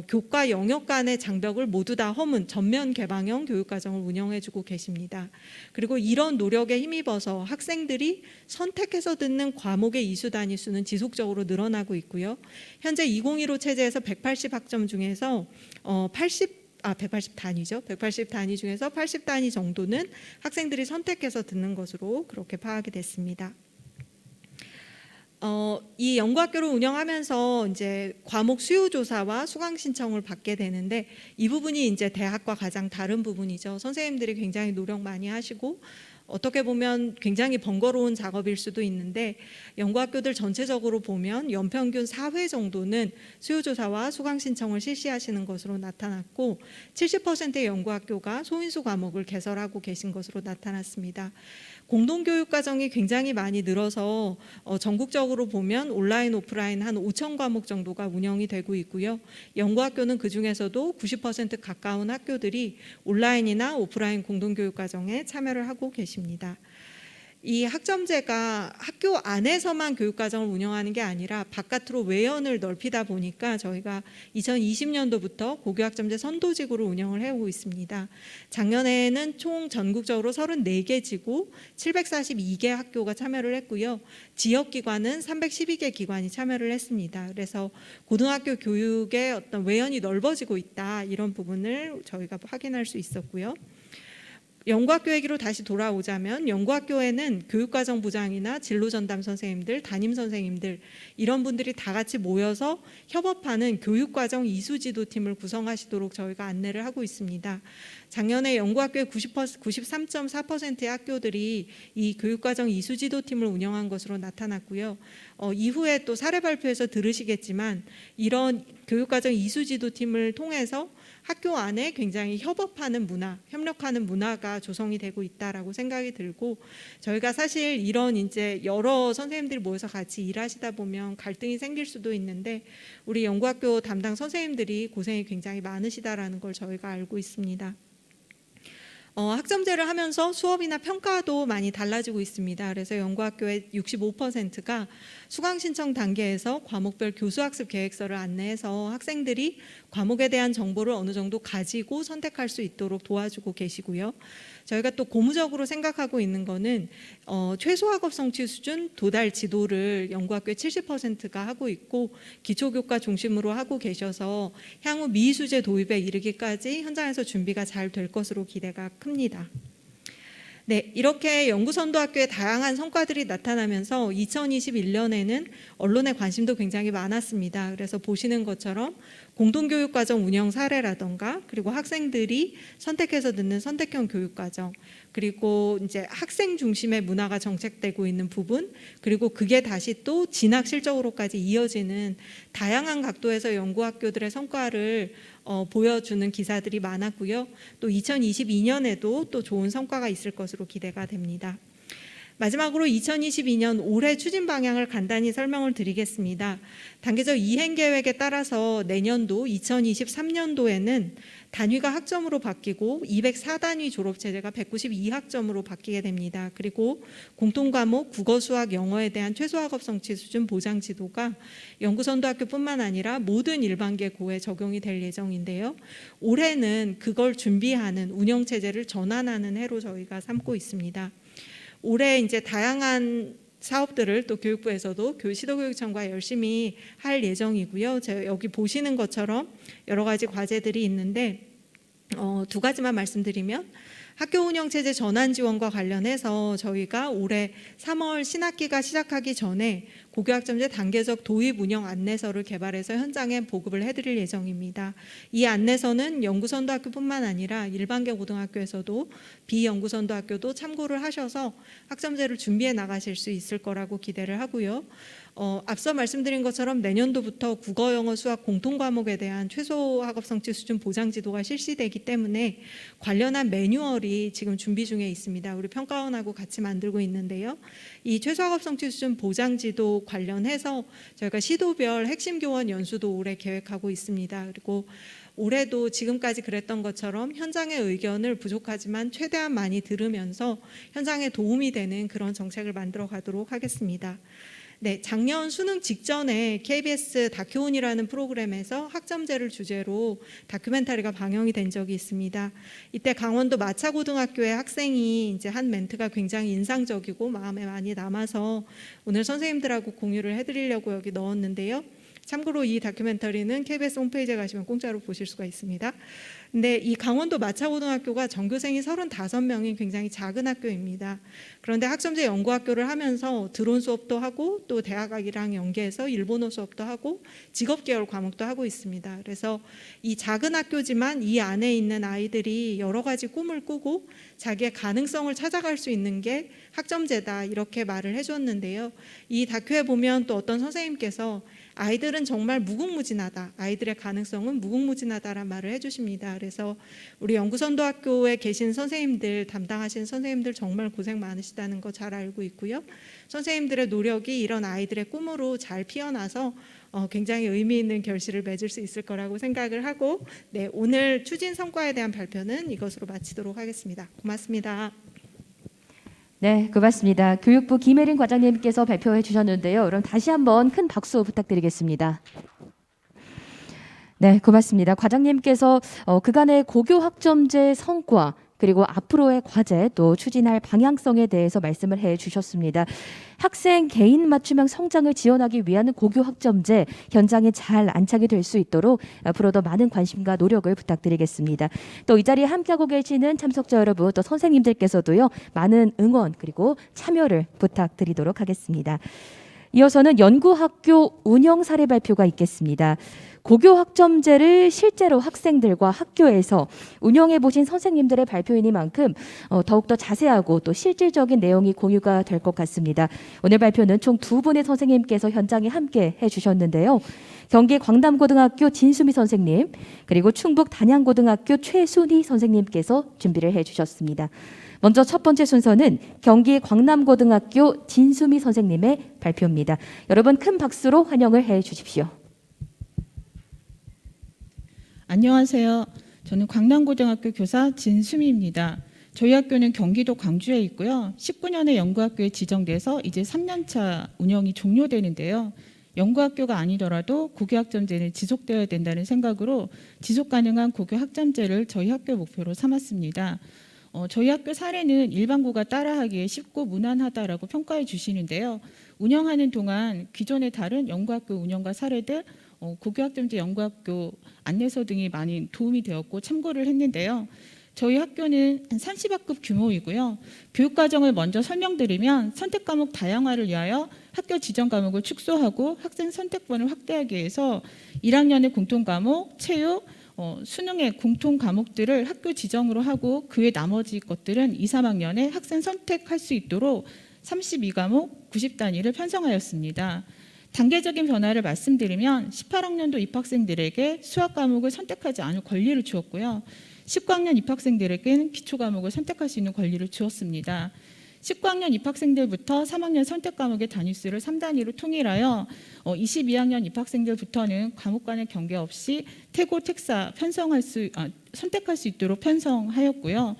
교과 영역 간의 장벽을 모두 다 허문 전면 개방형 교육과정을 운영해주고 계십니다. 그리고 이런 노력에 힘입어서 학생들이 선택해서 듣는 과목의 이수 단위수는 지속적으로 늘어나고 있고요. 현재 2015 체제에서 180학점 중에서 180단위죠. 180단위 중에서 80단위 정도는 학생들이 선택해서 듣는 것으로 그렇게 파악이 됐습니다. 이 연구학교를 운영하면서 이제 과목 수요 조사와 수강 신청을 받게 되는데, 이 부분이 이제 대학과 가장 다른 부분이죠. 선생님들이 굉장히 노력 많이 하시고 어떻게 보면 굉장히 번거로운 작업일 수도 있는데, 연구학교들 전체적으로 보면 연평균 4회 정도는 수요조사와 수강 신청을 실시하시는 것으로 나타났고 70%의 연구학교가 소인수 과목을 개설하고 계신 것으로 나타났습니다. 공동교육과정이 굉장히 많이 늘어서 전국적으로 보면 온라인, 오프라인 한 5천 과목 정도가 운영이 되고 있고요. 연구학교는 그중에서도 90% 가까운 학교들이 온라인이나 오프라인 공동교육과정에 참여를 하고 계십니다. 이 학점제가 학교 안에서만 교육과정을 운영하는 게 아니라 바깥으로 외연을 넓히다 보니까 저희가 2020년도부터 고교학점제 선도지구를 운영을 해오고 있습니다. 작년에는 총 전국적으로 34개 지구 742개 학교가 참여를 했고요. 지역기관은 312개 기관이 참여를 했습니다. 그래서 고등학교 교육의 어떤 외연이 넓어지고 있다, 이런 부분을 저희가 확인할 수 있었고요. 연구학교 얘기로 다시 돌아오자면 연구학교에는 교육과정 부장이나 진로전담 선생님들, 담임 선생님들 이런 분들이 다 같이 모여서 협업하는 교육과정 이수지도팀을 구성하시도록 저희가 안내를 하고 있습니다. 작년에 연구학교의 93.4%의 학교들이 이 교육과정 이수지도팀을 운영한 것으로 나타났고요. 이후에 또 사례 발표에서 들으시겠지만 이런 교육과정 이수지도팀을 통해서 학교 안에 굉장히 협업하는 문화, 협력하는 문화가 조성이 되고 있다라고 생각이 들고, 저희가 사실 이런 이제 여러 선생님들이 모여서 같이 일하시다 보면 갈등이 생길 수도 있는데 우리 연구학교 담당 선생님들이 고생이 굉장히 많으시다라는 걸 저희가 알고 있습니다. 학점제를 하면서 수업이나 평가도 많이 달라지고 있습니다. 그래서 연구학교의 65%가 수강 신청 단계에서 과목별 교수학습 계획서를 안내해서 학생들이 과목에 대한 정보를 어느 정도 가지고 선택할 수 있도록 도와주고 계시고요. 저희가 또 고무적으로 생각하고 있는 거는 최소학업 성취 수준 도달 지도를 연구학교의 70%가 하고 있고 기초교과 중심으로 하고 계셔서 향후 미수제 도입에 이르기까지 현장에서 준비가 잘 될 것으로 기대가 큽니다. 네, 이렇게 연구선도학교의 다양한 성과들이 나타나면서 2021년에는 언론의 관심도 굉장히 많았습니다. 그래서 보시는 것처럼 공동교육과정 운영 사례라던가, 그리고 학생들이 선택해서 듣는 선택형 교육과정, 그리고 이제 학생 중심의 문화가 정책되고 있는 부분, 그리고 그게 다시 또 진학 실적으로까지 이어지는 다양한 각도에서 연구학교들의 성과를 보여주는 기사들이 많았고요. 또 2022년에도 또 좋은 성과가 있을 것으로 기대가 됩니다. 마지막으로 2022년 올해 추진 방향을 간단히 설명을 드리겠습니다. 단계적 이행 계획에 따라서 내년도 2023년도에는 단위가 학점으로 바뀌고 204단위 졸업체제가 192학점으로 바뀌게 됩니다. 그리고 공통과목 국어, 수학, 영어에 대한 최소학업 성취 수준 보장 지도가 연구선도학교뿐만 아니라 모든 일반계 고에 적용이 될 예정인데요. 올해는 그걸 준비하는 운영체제를 전환하는 해로 저희가 삼고 있습니다. 올해 이제 다양한 사업들을 또 교육부에서도 시도교육청과 열심히 할 예정이고요. 제가 여기 보시는 것처럼 여러 가지 과제들이 있는데 두 가지만 말씀드리면, 학교 운영 체제 전환 지원과 관련해서 저희가 올해 3월 신학기가 시작하기 전에 고교학점제 단계적 도입 운영 안내서를 개발해서 현장에 보급을 해드릴 예정입니다. 이 안내서는 연구선도학교뿐만 아니라 일반계 고등학교에서도 비연구선도학교도 참고를 하셔서 학점제를 준비해 나가실 수 있을 거라고 기대를 하고요. 앞서 말씀드린 것처럼 내년도부터 국어, 영어, 수학 공통과목에 대한 최소 학업 성취 수준 보장 지도가 실시되기 때문에 관련한 매뉴얼이 지금 준비 중에 있습니다. 우리 평가원하고 같이 만들고 있는데요. 이 최소 학업 성취 수준 보장 지도 관련해서 저희가 시도별 핵심 교원 연수도 올해 계획하고 있습니다. 그리고 올해도 지금까지 그랬던 것처럼 현장의 의견을 부족하지만 최대한 많이 들으면서 현장에 도움이 되는 그런 정책을 만들어 가도록 하겠습니다. 네, 작년 수능 직전에 KBS 다큐온이라는 프로그램에서 학점제를 주제로 다큐멘터리가 방영이 된 적이 있습니다. 이때 강원도 마차고등학교의 학생이 이제 한 멘트가 굉장히 인상적이고 마음에 많이 남아서 오늘 선생님들하고 공유를 해드리려고 여기 넣었는데요. 참고로 이 다큐멘터리는 KBS 홈페이지에 가시면 공짜로 보실 수가 있습니다. 근데 이 강원도 마차고등학교가 전교생이 35명인 굉장히 작은 학교입니다. 그런데 학점제 연구학교를 하면서 드론 수업도 하고 또 대학학이랑 연계해서 일본어 수업도 하고 직업계열 과목도 하고 있습니다. 그래서 이 작은 학교지만 이 안에 있는 아이들이 여러 가지 꿈을 꾸고 자기의 가능성을 찾아갈 수 있는 게 학점제다 이렇게 말을 해줬는데요. 이 다큐에 보면 또 어떤 선생님께서 아이들은 정말 무궁무진하다. 아이들의 가능성은 무궁무진하다라는 말을 해주십니다. 그래서 우리 연구선도학교에 계신 선생님들, 담당하신 선생님들 정말 고생 많으시다는 거 잘 알고 있고요. 선생님들의 노력이 이런 아이들의 꿈으로 잘 피어나서 굉장히 의미 있는 결실을 맺을 수 있을 거라고 생각을 하고 네, 오늘 추진 성과에 대한 발표는 이것으로 마치도록 하겠습니다. 고맙습니다. 네, 고맙습니다. 교육부 김혜린 과장님께서 발표해 주셨는데요. 그럼 다시 한번 큰 박수 부탁드리겠습니다. 네, 고맙습니다. 과장님께서 그간의 고교 학점제 성과 그리고 앞으로의 과제 또 추진할 방향성에 대해서 말씀을 해 주셨습니다. 학생 개인 맞춤형 성장을 지원하기 위한 고교 학점제 현장에 잘 안착이 될 수 있도록 앞으로도 많은 관심과 노력을 부탁드리겠습니다. 또 이 자리에 함께하고 계시는 참석자 여러분 또 선생님들께서도요. 많은 응원 그리고 참여를 부탁드리도록 하겠습니다. 이어서는 연구학교 운영 사례 발표가 있겠습니다. 고교 학점제를 실제로 학생들과 학교에서 운영해 보신 선생님들의 발표이니만큼 더욱더 자세하고 또 실질적인 내용이 공유가 될 것 같습니다. 오늘 발표는 총 2분의 선생님께서 현장에 함께 해주셨는데요. 경기 광남고등학교 진수미 선생님 그리고 충북 단양고등학교 최순희 선생님께서 준비를 해주셨습니다. 먼저 첫 번째 순서는 경기 광남고등학교 진수미 선생님의 발표입니다. 여러분 큰 박수로 환영을 해 주십시오. 안녕하세요. 저는 광남고등학교 교사 진수미입니다. 저희 학교는 경기도 광주에 있고요. 19년에 연구학교에 지정돼서 이제 3년차 운영이 종료되는데요. 연구학교가 아니더라도 고교학점제는 지속되어야 된다는 생각으로 지속가능한 고교학점제를 저희 학교 목표로 삼았습니다. 저희 학교 사례는 일반고가 따라하기에 쉽고 무난하다라고 평가해 주시는데요. 운영하는 동안 기존의 다른 연구학교 운영과 사례들 고교학점제 연구학교 안내서 등이 많이 도움이 되었고 참고를 했는데요. 저희 학교는 한 30학급 규모이고요. 교육과정을 먼저 설명드리면 선택과목 다양화를 위하여 학교 지정 과목을 축소하고 학생 선택권을 확대하기 위해서 1학년의 공통과목, 체육, 수능의 공통 과목들을 학교 지정으로 하고 그 외 나머지 것들은 2, 3학년에 학생 선택할 수 있도록 32과목 90단위를 편성하였습니다. 단계적인 변화를 말씀드리면 18학년도 입학생들에게 수학 과목을 선택하지 않을 권리를 주었고요. 19학년 입학생들에게는 기초 과목을 선택할 수 있는 권리를 주었습니다. 19학년 입학생들부터 3학년 선택 과목의 단위수를 3단위로 통일하여 22학년 입학생들부터는 과목 간의 경계 없이 태고, 택사 선택할 수 있도록 편성하였고요.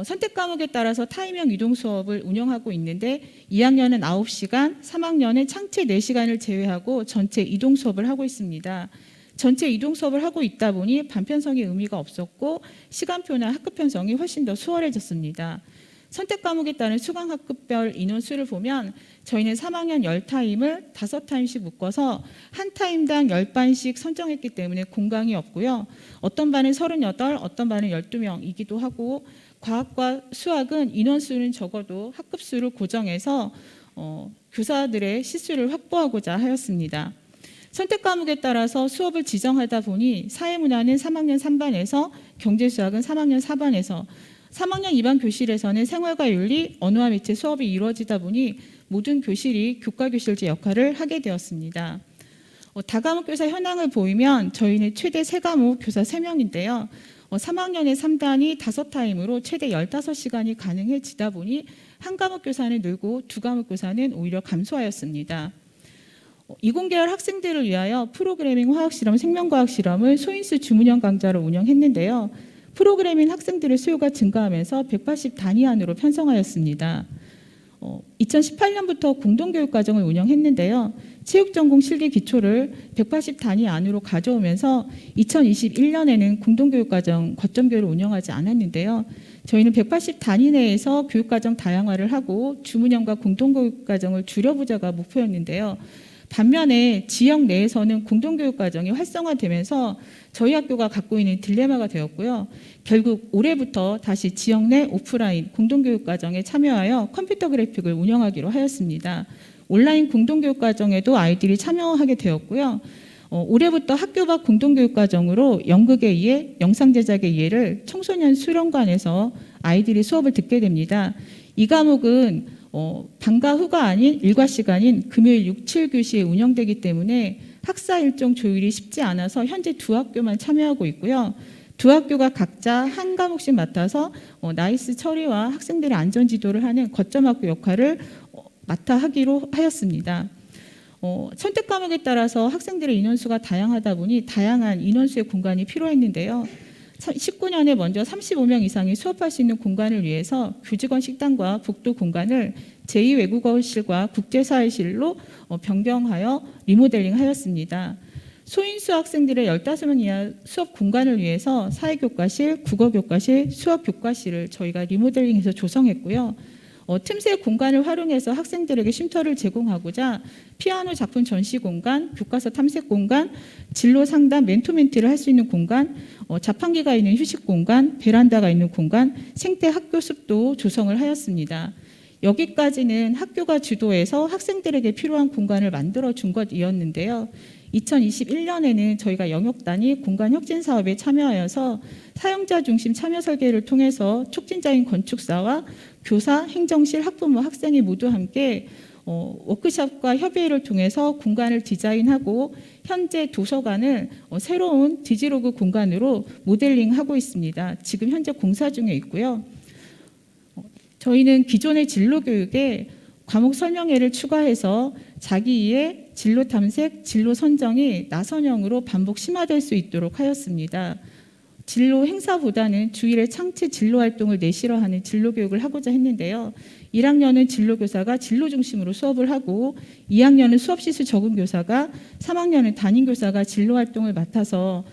선택 과목에 따라서 타임형 이동 수업을 운영하고 있는데 2학년은 9시간, 3학년은 창체 4시간을 제외하고 전체 이동 수업을 하고 있습니다. 전체 이동 수업을 하고 있다 보니 반편성의 의미가 없었고 시간표나 학급 편성이 훨씬 더 수월해졌습니다. 선택 과목에 따른 수강 학급별 인원수를 보면 저희는 3학년 10타임을 5타임씩 묶어서 한 타임당 10반씩 선정했기 때문에 공강이 없고요. 어떤 반은 38, 어떤 반은 12명이기도 하고 과학과 수학은 인원수는 적어도 학급수를 고정해서 교사들의 시수를 확보하고자 하였습니다. 선택 과목에 따라서 수업을 지정하다 보니 사회문화는 3학년 3반에서 경제수학은 3학년 4반에서 3학년 2반 교실에서는 생활과 윤리, 언어와 매체 수업이 이루어지다 보니 모든 교실이 교과교실제 역할을 하게 되었습니다. 다과목 교사 현황을 보이면 저희는 최대 3과목 교사 3명인데요. 3학년에 3단이 5타임으로 최대 15시간이 가능해지다 보니 한 과목 교사는 늘고 2과목 교사는 오히려 감소하였습니다. 이공계열 학생들을 위하여 프로그래밍 화학실험, 생명과학실험을 소인수 주문형 강좌로 운영했는데요. 프로그래밍 학생들의 수요가 증가하면서 180단위 안으로 편성하였습니다. 2018년부터 공동교육과정을 운영했는데요. 체육전공 실기 기초를 180단위 안으로 가져오면서 2021년에는 공동교육과정 거점교육을 운영하지 않았는데요. 저희는 180단위 내에서 교육과정 다양화를 하고 주문형과 공동교육과정을 줄여보자가 목표였는데요. 반면에 지역 내에서는 공동교육과정이 활성화되면서 저희 학교가 갖고 있는 딜레마가 되었고요. 결국 올해부터 다시 지역 내 오프라인 공동교육과정에 참여하여 컴퓨터 그래픽을 운영하기로 하였습니다. 온라인 공동교육과정에도 아이들이 참여하게 되었고요. 올해부터 학교 밖 공동교육과정으로 연극의 이해, 영상제작의 이해를 청소년 수련관에서 아이들이 수업을 듣게 됩니다. 이 과목은 방과 후가 아닌 일과 시간인 금요일 6, 7교시에 운영되기 때문에 학사 일정 조율이 쉽지 않아서 현재 2학교만 참여하고 있고요. 2학교가 각자 한 과목씩 맡아서 나이스 처리와 학생들의 안전 지도를 하는 거점학교 역할을 맡아 하기로 하였습니다. 선택 과목에 따라서 학생들의 인원수가 다양하다 보니 다양한 인원수의 공간이 필요했는데요. 19년에 먼저 35명 이상이 수업할 수 있는 공간을 위해서 교직원 식당과 복도 공간을 제2외국어실과 국제사회실로 변경하여 리모델링하였습니다. 소인수 학생들의 15명 이하 수업 공간을 위해서 사회교과실, 국어교과실, 수학교과실을 저희가 리모델링해서 조성했고요. 틈새 공간을 활용해서 학생들에게 쉼터를 제공하고자 피아노 작품 전시 공간, 교과서 탐색 공간, 진로 상담, 멘토멘티를 할 수 있는 공간, 자판기가 있는 휴식 공간, 베란다가 있는 공간, 생태 학교 숲도 조성을 하였습니다. 여기까지는 학교가 주도해서 학생들에게 필요한 공간을 만들어 준 것이었는데요. 2021년에는 저희가 영역 단위 공간 혁신 사업에 참여하여서 사용자 중심 참여 설계를 통해서 촉진자인 건축사와 교사, 행정실, 학부모, 학생이 모두 함께 워크숍과 협의회를 통해서 공간을 디자인하고 현재 도서관을 새로운 디지로그 공간으로 모델링하고 있습니다. 지금 현재 공사 중에 있고요. 저희는 기존의 진로교육에 과목 설명회를 추가해서 자기이해, 진로 탐색, 진로 선정이 나선형으로 반복 심화될 수 있도록 하였습니다. 진로 행사보다는 주일에 창체 진로 활동을 내실화 하는 진로 교육을 하고자 했는데요. 1학년은 진로교사가 진로 중심으로 수업을 하고 2학년은 수업시수 적응 교사가 3학년은 담임교사가 진로 활동을 맡아서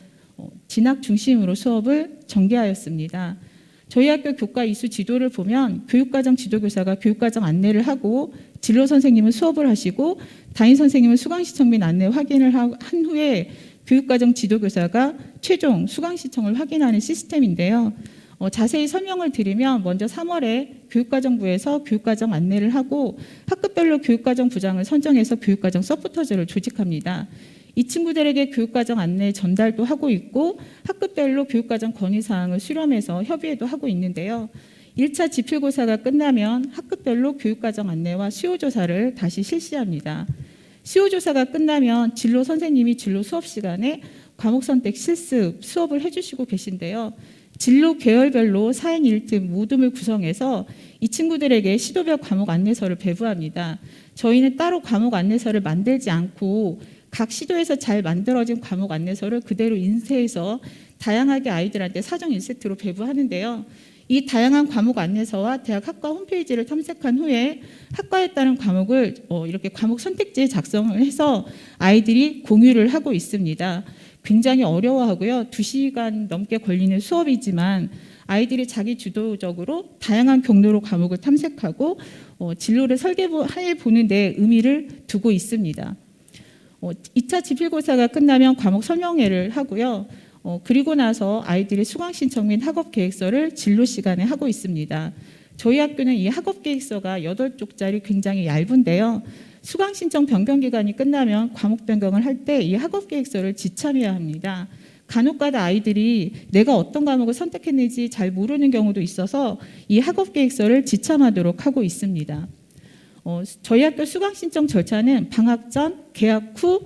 진학 중심으로 수업을 전개하였습니다. 저희 학교 교과 이수 지도를 보면 교육과정 지도교사가 교육과정 안내를 하고 진로 선생님은 수업을 하시고 담임 선생님은 수강시청 및 안내 확인을 한 후에 교육과정 지도교사가 최종 수강시청을 확인하는 시스템인데요. 자세히 설명을 드리면 먼저 3월에 교육과정부에서 교육과정 안내를 하고 학급별로 교육과정 부장을 선정해서 교육과정 서포터즈를 조직합니다. 이 친구들에게 교육과정 안내 전달도 하고 있고 학급별로 교육과정 건의사항을 수렴해서 협의회도 하고 있는데요. 1차 지필고사가 끝나면 학급별로 교육과정 안내와 수요조사를 다시 실시합니다. 수요조사가 끝나면 진로 선생님이 진로 수업 시간에 과목 선택 실습 수업을 해주시고 계신데요. 진로 계열별로 4인 1팀 모둠을 구성해서 이 친구들에게 시도별 과목 안내서를 배부합니다. 저희는 따로 과목 안내서를 만들지 않고 각 시도에서 잘 만들어진 과목 안내서를 그대로 인쇄해서 다양하게 아이들한테 사정 1세트로 배부하는데요. 이 다양한 과목 안내서와 대학 학과 홈페이지를 탐색한 후에 학과에 따른 과목을 이렇게 과목 선택지에 작성을 해서 아이들이 공유를 하고 있습니다. 굉장히 어려워하고요. 2시간 넘게 걸리는 수업이지만 아이들이 자기 주도적으로 다양한 경로로 과목을 탐색하고 진로를 설계해 보는 데 의미를 두고 있습니다. 2차 지필고사가 끝나면 과목 설명회를 하고요. 그리고 나서 아이들의 수강 신청 및 학업 계획서를 진로 시간에 하고 있습니다. 저희 학교는 이 학업 계획서가 8쪽짜리 굉장히 얇은데요. 수강 신청 변경 기간이 끝나면 과목 변경을 할 때 이 학업 계획서를 지참해야 합니다. 간혹가다 아이들이 내가 어떤 과목을 선택했는지 잘 모르는 경우도 있어서 이 학업 계획서를 지참하도록 하고 있습니다. 저희 학교 수강 신청 절차는 방학 전, 개학 후,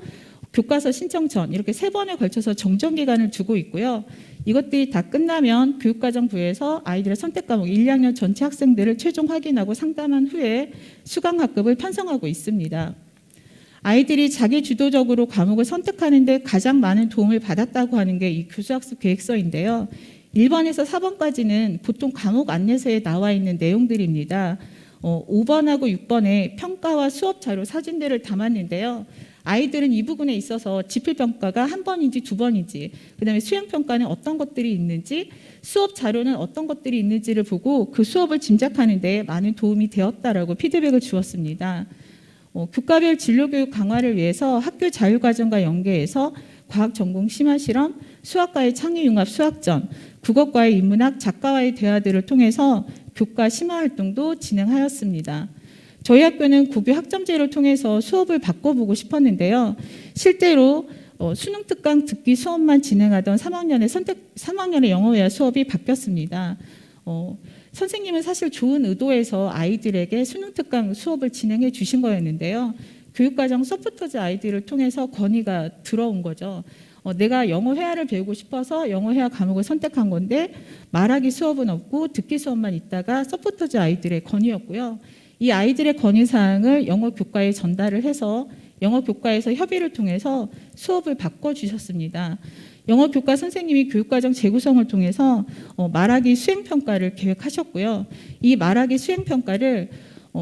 교과서 신청 전 이렇게 3번에 걸쳐서 정정 기간을 두고 있고요. 이것들이 다 끝나면 교육과정부에서 아이들의 선택 과목 1, 2학년 전체 학생들을 최종 확인하고 상담한 후에 수강 학급을 편성하고 있습니다. 아이들이 자기 주도적으로 과목을 선택하는 데 가장 많은 도움을 받았다고 하는 게 이 교수학습 계획서인데요. 1번에서 4번까지는 보통 과목 안내서에 나와 있는 내용들입니다. 5번하고 6번에 평가와 수업 자료 사진들을 담았는데요. 아이들은 이 부분에 있어서 지필평가가 1번인지 2번인지, 그다음에 수행평가는 어떤 것들이 있는지, 수업 자료는 어떤 것들이 있는지를 보고 그 수업을 짐작하는 데 많은 도움이 되었다라고 피드백을 주었습니다. 교과별 진로교육 강화를 위해서 학교 자율과정과 연계해서 과학전공 심화실험, 수학과의 창의융합 수학전, 국어과의 인문학 작가와의 대화들을 통해서 교과 심화활동도 진행하였습니다. 저희 학교는 고교 학점제를 통해서 수업을 바꿔보고 싶었는데요. 실제로 수능 특강 듣기 수업만 진행하던 3학년의 영어회화 수업이 바뀌었습니다. 선생님은 사실 좋은 의도에서 아이들에게 수능 특강 수업을 진행해 주신 거였는데요. 교육과정 서포터즈 아이들을 통해서 건의가 들어온 거죠. 내가 영어 회화를 배우고 싶어서 영어 회화 과목을 선택한 건데 말하기 수업은 없고 듣기 수업만 있다가 서포터즈 아이들의 건의였고요. 이 아이들의 건의사항을 영어 교과에 전달을 해서 영어 교과에서 협의를 통해서 수업을 바꿔주셨습니다. 영어 교과 선생님이 교육과정 재구성을 통해서 말하기 수행평가를 계획하셨고요. 이 말하기 수행평가를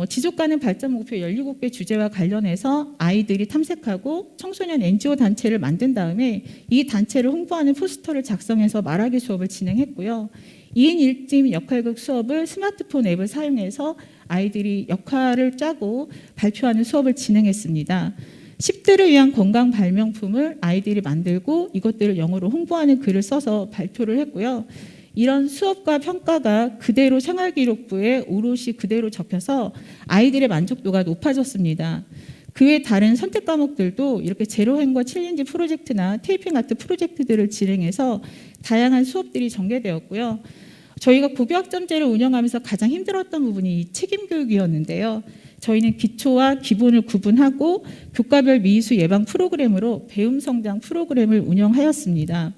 지속가능 발전 목표 17개 주제와 관련해서 아이들이 탐색하고 청소년 NGO 단체를 만든 다음에 이 단체를 홍보하는 포스터를 작성해서 말하기 수업을 진행했고요. 2인 1팀 역할극 수업을 스마트폰 앱을 사용해서 아이들이 역할을 짜고 발표하는 수업을 진행했습니다. 10대를 위한 건강 발명품을 아이들이 만들고 이것들을 영어로 홍보하는 글을 써서 발표를 했고요. 이런 수업과 평가가 그대로 생활기록부에 오롯이 그대로 적혀서 아이들의 만족도가 높아졌습니다. 그 외 다른 선택 과목들도 이렇게 제로행과 챌린지 프로젝트나 테이핑 아트 프로젝트들을 진행해서 다양한 수업들이 전개되었고요. 저희가 고교학점제를 운영하면서 가장 힘들었던 부분이 이 책임교육이었는데요. 저희는 기초와 기본을 구분하고 교과별 미수 예방 프로그램으로 배움성장 프로그램을 운영하였습니다.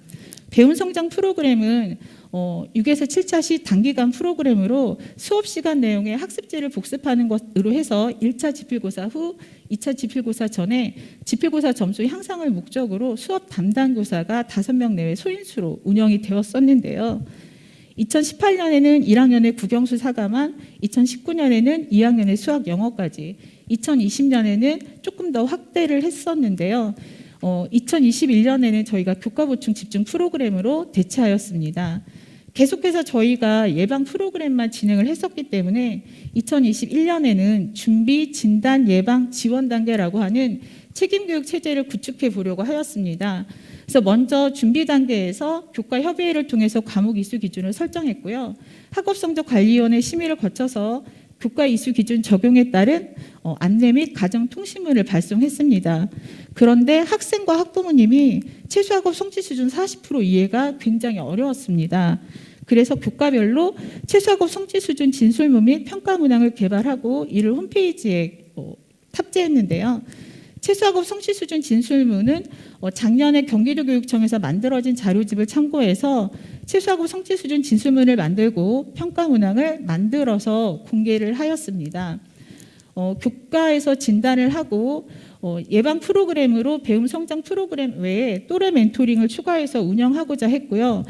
배움성장 프로그램은 6에서 7차 시 단기간 프로그램으로 수업 시간 내용의 학습지를 복습하는 것으로 해서 1차 지필고사 후 2차 지필고사 전에 지필고사 점수 향상을 목적으로 수업 담당 교사가 5명 내외 소인수로 운영이 되었었는데요. 2018년에는 1학년의 국영수 4과만, 2019년에는 2학년의 수학 영어까지, 2020년에는 조금 더 확대를 했었는데요. 2021년에는 저희가 교과 보충 집중 프로그램으로 대체하였습니다. 계속해서 저희가 예방 프로그램만 진행을 했었기 때문에 2021년에는 준비, 진단, 예방, 지원 단계라고 하는 책임교육 체제를 구축해 보려고 하였습니다. 그래서 먼저 준비 단계에서 교과 협의회를 통해서 과목 이수 기준을 설정했고요. 학업성적관리위원회 심의를 거쳐서 교과 이수 기준 적용에 따른 안내 및 가정통신문을 발송했습니다. 그런데 학생과 학부모님이 최소학업 성취 수준 40% 이해가 굉장히 어려웠습니다. 그래서 교과별로 최소학업 성취 수준 진술문 및 평가 문항을 개발하고 이를 홈페이지에 탑재했는데요. 최소학업 성취 수준 진술문은 작년에 경기도교육청에서 만들어진 자료집을 참고해서 최소학업 성취 수준 진술문을 만들고 평가 문항을 만들어서 공개를 하였습니다. 교과에서 진단을 하고 예방 프로그램으로 배움 성장 프로그램 외에 또래 멘토링을 추가해서 운영하고자 했고요.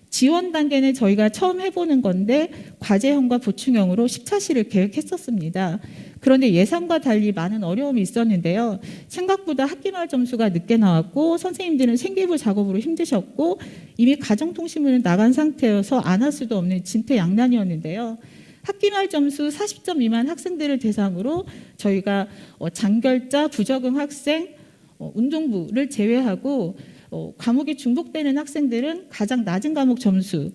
지원 단계는 저희가 처음 해보는 건데 과제형과 보충형으로 10차시를 계획했었습니다. 그런데 예상과 달리 많은 어려움이 있었는데요. 생각보다 학기말 점수가 늦게 나왔고 선생님들은 생기부 작업으로 힘드셨고 이미 가정통신문은 나간 상태여서 안 할 수도 없는 진퇴양난이었는데요. 학기말 점수 40점 미만 학생들을 대상으로 저희가 장결자, 부적응 학생, 운동부를 제외하고 과목이 중복되는 학생들은 가장 낮은 과목 점수의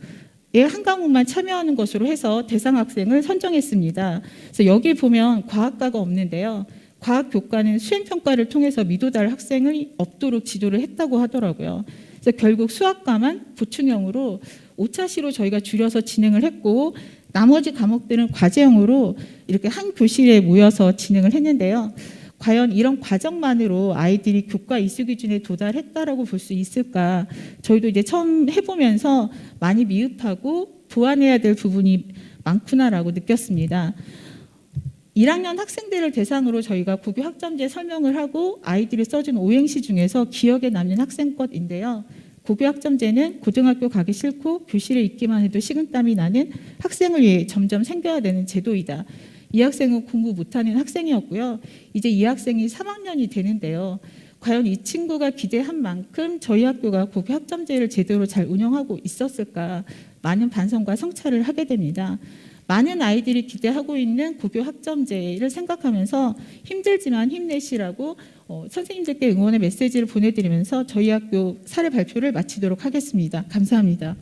한 과목만 참여하는 것으로 해서 대상 학생을 선정했습니다. 그래서 여기 보면 과학과가 없는데요. 과학 교과는 수행 평가를 통해서 미도달 학생이 없도록 지도를 했다고 하더라고요. 그래서 결국 수학과만 보충형으로 5차시로 저희가 줄여서 진행을 했고 나머지 과목들은 과제형으로 이렇게 한 교실에 모여서 진행을 했는데요. 과연 이런 과정만으로 아이들이 교과 이수 기준에 도달했다라고 볼 수 있을까? 저희도 이제 처음 해보면서 많이 미흡하고 보완해야 될 부분이 많구나라고 느꼈습니다. 1학년 학생들을 대상으로 저희가 고교 학점제 설명을 하고 아이들이 써준 오행시 중에서 기억에 남는 학생 것인데요. 고교 학점제는 고등학교 가기 싫고 교실에 있기만 해도 식은땀이 나는 학생을 위해 점점 생겨야 되는 제도이다. 이 학생은 공부 못하는 학생이었고요. 이제 이 학생이 3학년이 되는데요. 과연 이 친구가 기대한 만큼 저희 학교가 고교 학점제를 제대로 잘 운영하고 있었을까? 많은 반성과 성찰을 하게 됩니다. 많은 아이들이 기대하고 있는 고교 학점제를 생각하면서 힘들지만 힘내시라고 선생님들께 응원의 메시지를 보내드리면서 저희 학교 사례 발표를 마치도록 하겠습니다. 감사합니다.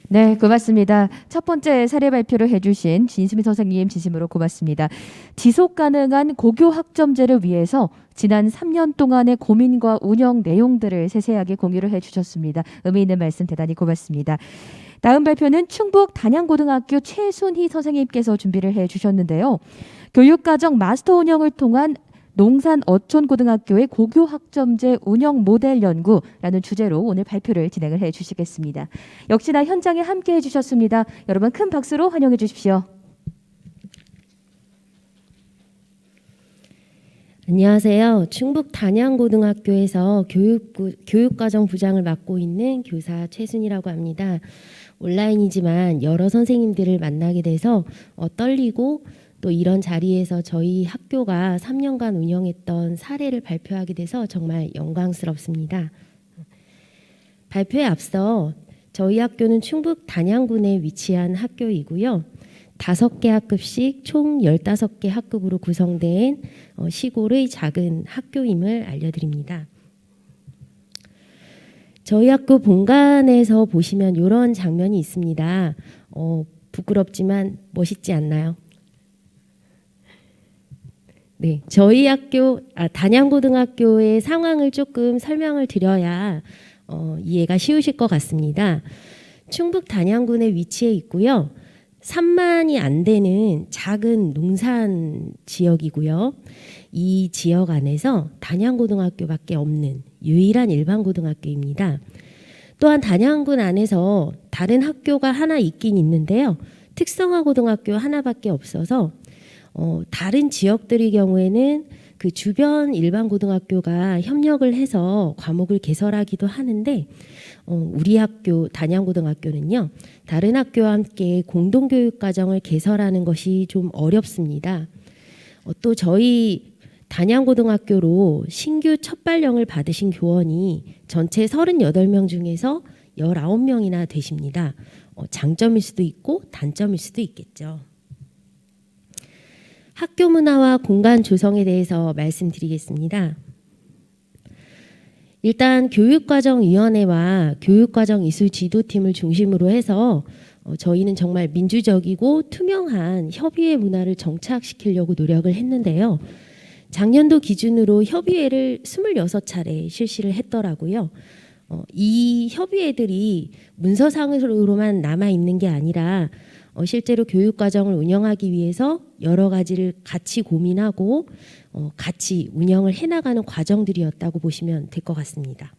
네, 고맙습니다. 첫 번째 사례 발표를 해주신 진수미 선생님 진심으로 고맙습니다. 지속 가능한 고교 학점제를 위해서 지난 3년 동안의 고민과 운영 내용들을 세세하게 공유를 해주셨습니다. 의미 있는 말씀 대단히 고맙습니다. 다음 발표는 충북 단양고등학교 최순희 선생님께서 준비를 해주셨는데요. 교육과정 마스터 운영을 통한 농산 어촌고등학교의 고교 학점제 운영 모델 연구라는 주제로 오늘 발표를 진행을 해주시겠습니다. 역시나 현장에 함께해 주셨습니다. 여러분 큰 박수로 환영해 주십시오. 안녕하세요. 충북 단양고등학교에서 교육과정 부장을 맡고 있는 교사 최순희라고 합니다. 온라인이지만 여러 선생님들을 만나게 돼서 떨리고 또 이런 자리에서 저희 학교가 3년간 운영했던 사례를 발표하게 돼서 정말 영광스럽습니다. 발표에 앞서 저희 학교는 충북 단양군에 위치한 학교이고요. 5개 학급씩 총 15개 학급으로 구성된 시골의 작은 학교임을 알려드립니다. 저희 학교 본관에서 보시면 이런 장면이 있습니다. 부끄럽지만 멋있지 않나요? 네, 저희 학교 단양고등학교의 상황을 조금 설명을 드려야 이해가 쉬우실 것 같습니다. 충북 단양군에 위치해 있고요. 3만이 안 되는 작은 농산 지역이고요. 이 지역 안에서 단양고등학교밖에 없는 유일한 일반 고등학교입니다. 또한 단양군 안에서 다른 학교가 하나 있긴 있는데요. 특성화 고등학교 하나밖에 없어서 다른 지역들의 경우에는 그 주변 일반 고등학교가 협력을 해서 과목을 개설하기도 하는데 우리 학교 단양고등학교는요. 다른 학교와 함께 공동교육과정을 개설하는 것이 좀 어렵습니다. 또 저희 단양고등학교로 신규 첫 발령을 받으신 교원이 전체 38명 중에서 19명이나 되십니다. 장점일 수도 있고 단점일 수도 있겠죠. 학교 문화와 공간 조성에 대해서 말씀드리겠습니다. 일단 교육과정위원회와 교육과정 이수 지도팀을 중심으로 해서 저희는 정말 민주적이고 투명한 협의회 문화를 정착시키려고 노력을 했는데요. 작년도 기준으로 협의회를 26차례 실시를 했더라고요. 이 협의회들이 문서상으로만 남아있는 게 아니라 실제로 교육과정을 운영하기 위해서 여러 가지를 같이 고민하고 같이 운영을 해나가는 과정들이었다고 보시면 될 것 같습니다.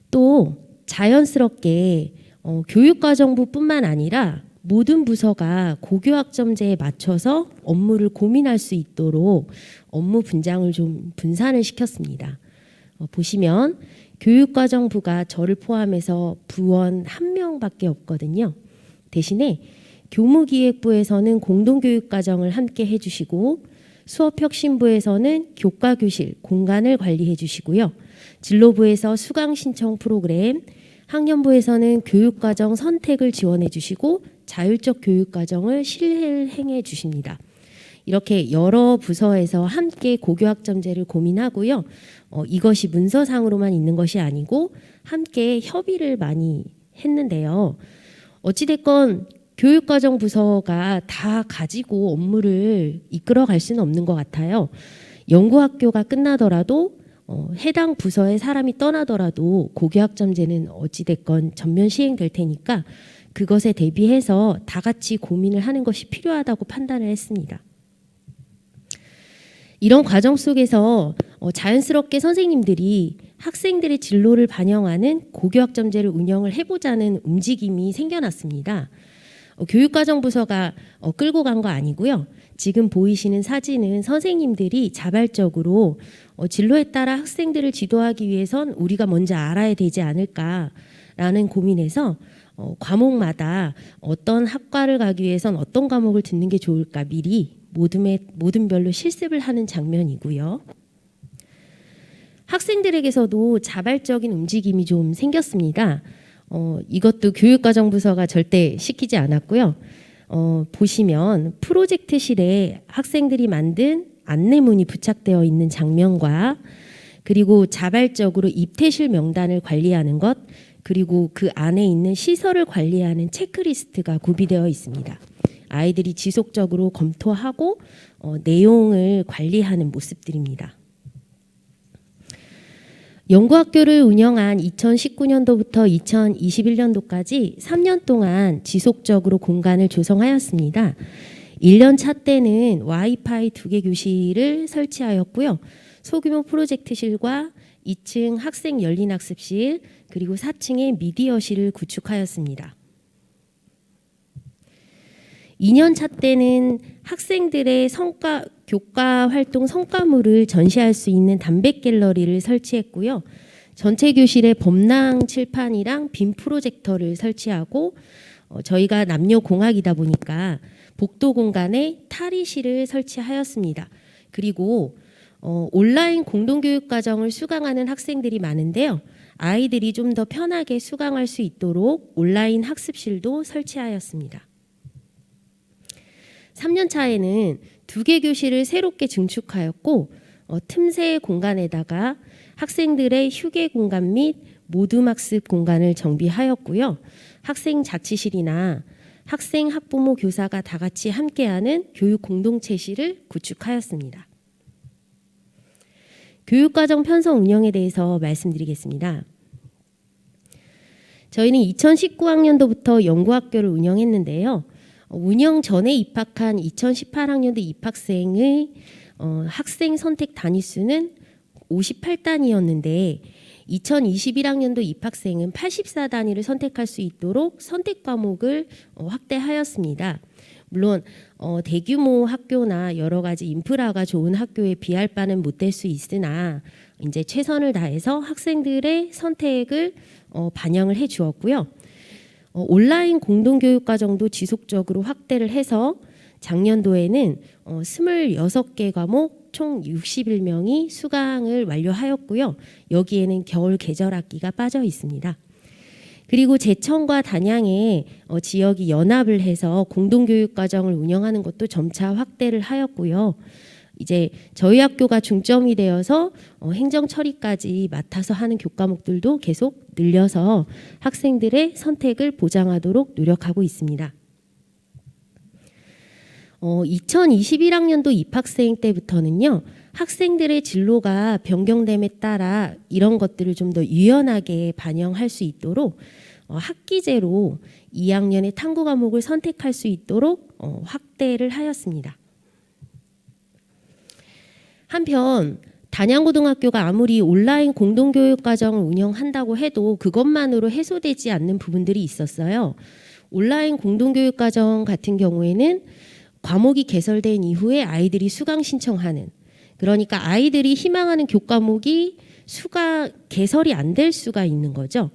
또 자연스럽게 교육과정부뿐만 아니라 모든 부서가 고교학점제에 맞춰서 업무를 고민할 수 있도록 업무 분장을 좀 분산을 시켰습니다. 보시면 교육과정부가 저를 포함해서 부원 1명밖에 없거든요. 대신에 교무기획부에서는 공동교육과정을 함께 해주시고 수업혁신부에서는 교과교실 공간을 관리해 주시고요. 진로부에서 수강신청 프로그램, 학년부에서는 교육과정 선택을 지원해 주시고 자율적 교육과정을 실행해 주십니다. 이렇게 여러 부서에서 함께 고교학점제를 고민하고요. 이것이 문서상으로만 있는 것이 아니고 함께 협의를 많이 했는데요. 어찌됐건 교육과정부서가 다 가지고 업무를 이끌어갈 수는 없는 것 같아요. 연구학교가 끝나더라도 해당 부서의 사람이 떠나더라도 고교학점제는 어찌됐건 전면 시행될 테니까 그것에 대비해서 다 같이 고민을 하는 것이 필요하다고 판단을 했습니다. 이런 과정 속에서 자연스럽게 선생님들이 학생들의 진로를 반영하는 고교학점제를 운영을 해보자는 움직임이 생겨났습니다. 교육과정부서가 끌고 간 거 아니고요. 지금 보이시는 사진은 선생님들이 자발적으로 진로에 따라 학생들을 지도하기 위해선 우리가 먼저 알아야 되지 않을까라는 고민에서 과목마다 어떤 학과를 가기 위해선 어떤 과목을 듣는 게 좋을까 미리 모든 별로 실습을 하는 장면이고요. 학생들에게서도 자발적인 움직임이 좀 생겼습니다. 이것도 교육과정부서가 절대 시키지 않았고요. 보시면 프로젝트실에 학생들이 만든 안내문이 부착되어 있는 장면과 그리고 자발적으로 입퇴실 명단을 관리하는 것 그리고 그 안에 있는 시설을 관리하는 체크리스트가 구비되어 있습니다. 아이들이 지속적으로 검토하고 내용을 관리하는 모습들입니다. 연구학교를 운영한 2019년도부터 2021년도까지 3년 동안 지속적으로 공간을 조성하였습니다. 1년 차 때는 와이파이 2개 교실을 설치하였고요. 소규모 프로젝트실과 2층 학생 열린학습실 그리고 4층에 미디어실을 구축하였습니다. 2년 차 때는 학생들의 교과 활동 성과물을 전시할 수 있는 담백 갤러리를 설치했고요. 전체 교실에 범랑 칠판이랑 빔 프로젝터를 설치하고 저희가 남녀 공학이다 보니까 복도 공간에 탈의실을 설치하였습니다. 그리고 온라인 공동교육 과정을 수강하는 학생들이 많은데요. 아이들이 좀 더 편하게 수강할 수 있도록 온라인 학습실도 설치하였습니다. 3년 차에는 2개 교실을 새롭게 증축하였고 틈새 공간에다가 학생들의 휴게 공간 및 모둠학습 공간을 정비하였고요. 학생 자치실이나 학생, 학부모, 교사가 다 같이 함께하는 교육 공동체실을 구축하였습니다. 교육과정 편성 운영에 대해서 말씀드리겠습니다. 저희는 2019학년도부터 연구학교를 운영했는데요. 운영 전에 입학한 2018학년도 입학생의 학생 선택 단위수는 58단위였는데 2021학년도 입학생은 84단위를 선택할 수 있도록 선택 과목을 확대하였습니다. 물론 대규모 학교나 여러 가지 인프라가 좋은 학교에 비할 바는 못 될 수 있으나 이제 최선을 다해서 학생들의 선택을 반영을 해 주었고요. 온라인 공동교육 과정도 지속적으로 확대를 해서 작년도에는 26개 과목 총 61명이 수강을 완료하였고요. 여기에는 겨울 계절 학기가 빠져 있습니다. 그리고 제천과 단양에 지역이 연합을 해서 공동교육 과정을 운영하는 것도 점차 확대를 하였고요. 이제 저희 학교가 중점이 되어서 행정 처리까지 맡아서 하는 교과목들도 계속 늘려서 학생들의 선택을 보장하도록 노력하고 있습니다. 2021학년도 입학생 때부터는요. 학생들의 진로가 변경됨에 따라 이런 것들을 좀 더 유연하게 반영할 수 있도록 학기제로 2학년의 탐구 과목을 선택할 수 있도록 확대를 하였습니다. 한편 단양고등학교가 아무리 온라인 공동교육 과정을 운영한다고 해도 그것만으로 해소되지 않는 부분들이 있었어요. 온라인 공동교육 과정 같은 경우에는 과목이 개설된 이후에 아이들이 수강 신청하는, 그러니까 아이들이 희망하는 교과목이 개설이 안 될 수가 있는 거죠.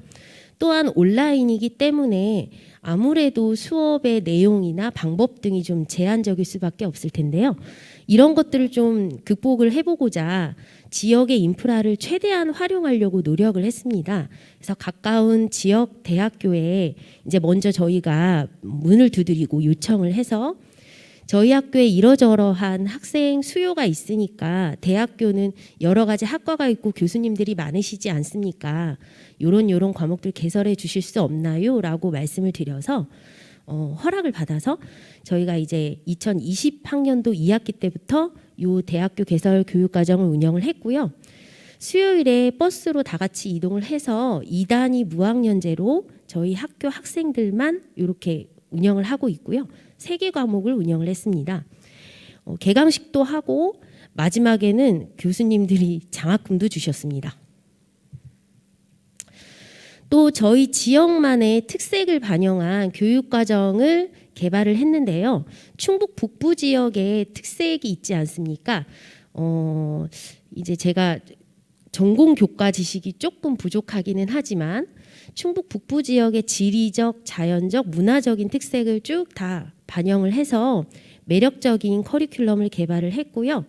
또한 온라인이기 때문에 아무래도 수업의 내용이나 방법 등이 좀 제한적일 수밖에 없을 텐데요. 이런 것들을 좀 극복을 해보고자 지역의 인프라를 최대한 활용하려고 노력을 했습니다. 그래서 가까운 지역 대학교에 이제 먼저 저희가 문을 두드리고 요청을 해서 저희 학교에 이러저러한 학생 수요가 있으니까 대학교는 여러 가지 학과가 있고 교수님들이 많으시지 않습니까? 요런 과목들 개설해 주실 수 없나요? 라고 말씀을 드려서 허락을 받아서 저희가 이제 2020학년도 2학기 때부터 요 대학교 개설 교육과정을 운영을 했고요. 수요일에 버스로 다 같이 이동을 해서 2단위 무학년제로 저희 학교 학생들만 이렇게 운영을 하고 있고요. 3개 과목을 운영을 했습니다. 개강식도 하고 마지막에는 교수님들이 장학금도 주셨습니다. 또 저희 지역만의 특색을 반영한 교육과정을 개발을 했는데요. 충북 북부 지역에 특색이 있지 않습니까? 이제 제가 전공 교과 지식이 조금 부족하기는 하지만 충북 북부 지역의 지리적, 자연적, 문화적인 특색을 쭉 다 반영을 해서 매력적인 커리큘럼을 개발을 했고요.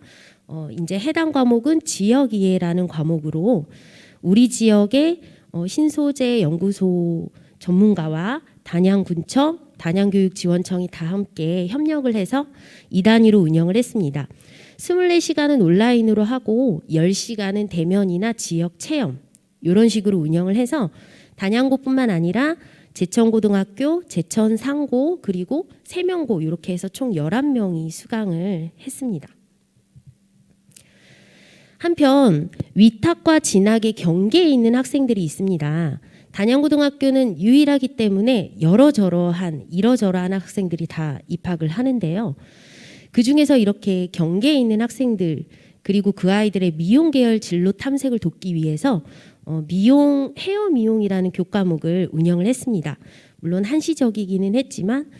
이제 해당 과목은 지역이해라는 과목으로 우리 지역의 신소재 연구소 전문가와 단양군청, 단양교육지원청이 다 함께 협력을 해서 2단위로 운영을 했습니다. 24시간은 온라인으로 하고 10시간은 대면이나 지역 체험 이런 식으로 운영을 해서 단양고뿐만 아니라 제천고등학교, 제천상고 그리고 세명고 이렇게 해서 총 11명이 수강을 했습니다. 한편 위탁과 진학의 경계에 있는 학생들이 있습니다. 단양고등학교는 유일하기 때문에 이러저러한 학생들이 다 입학을 하는데요. 그중에서 이렇게 경계에 있는 학생들 그리고 그 아이들의 미용 계열 진로 탐색을 돕기 위해서 헤어 미용이라는 교과목을 운영을 했습니다. 물론 한시적이기는 했지만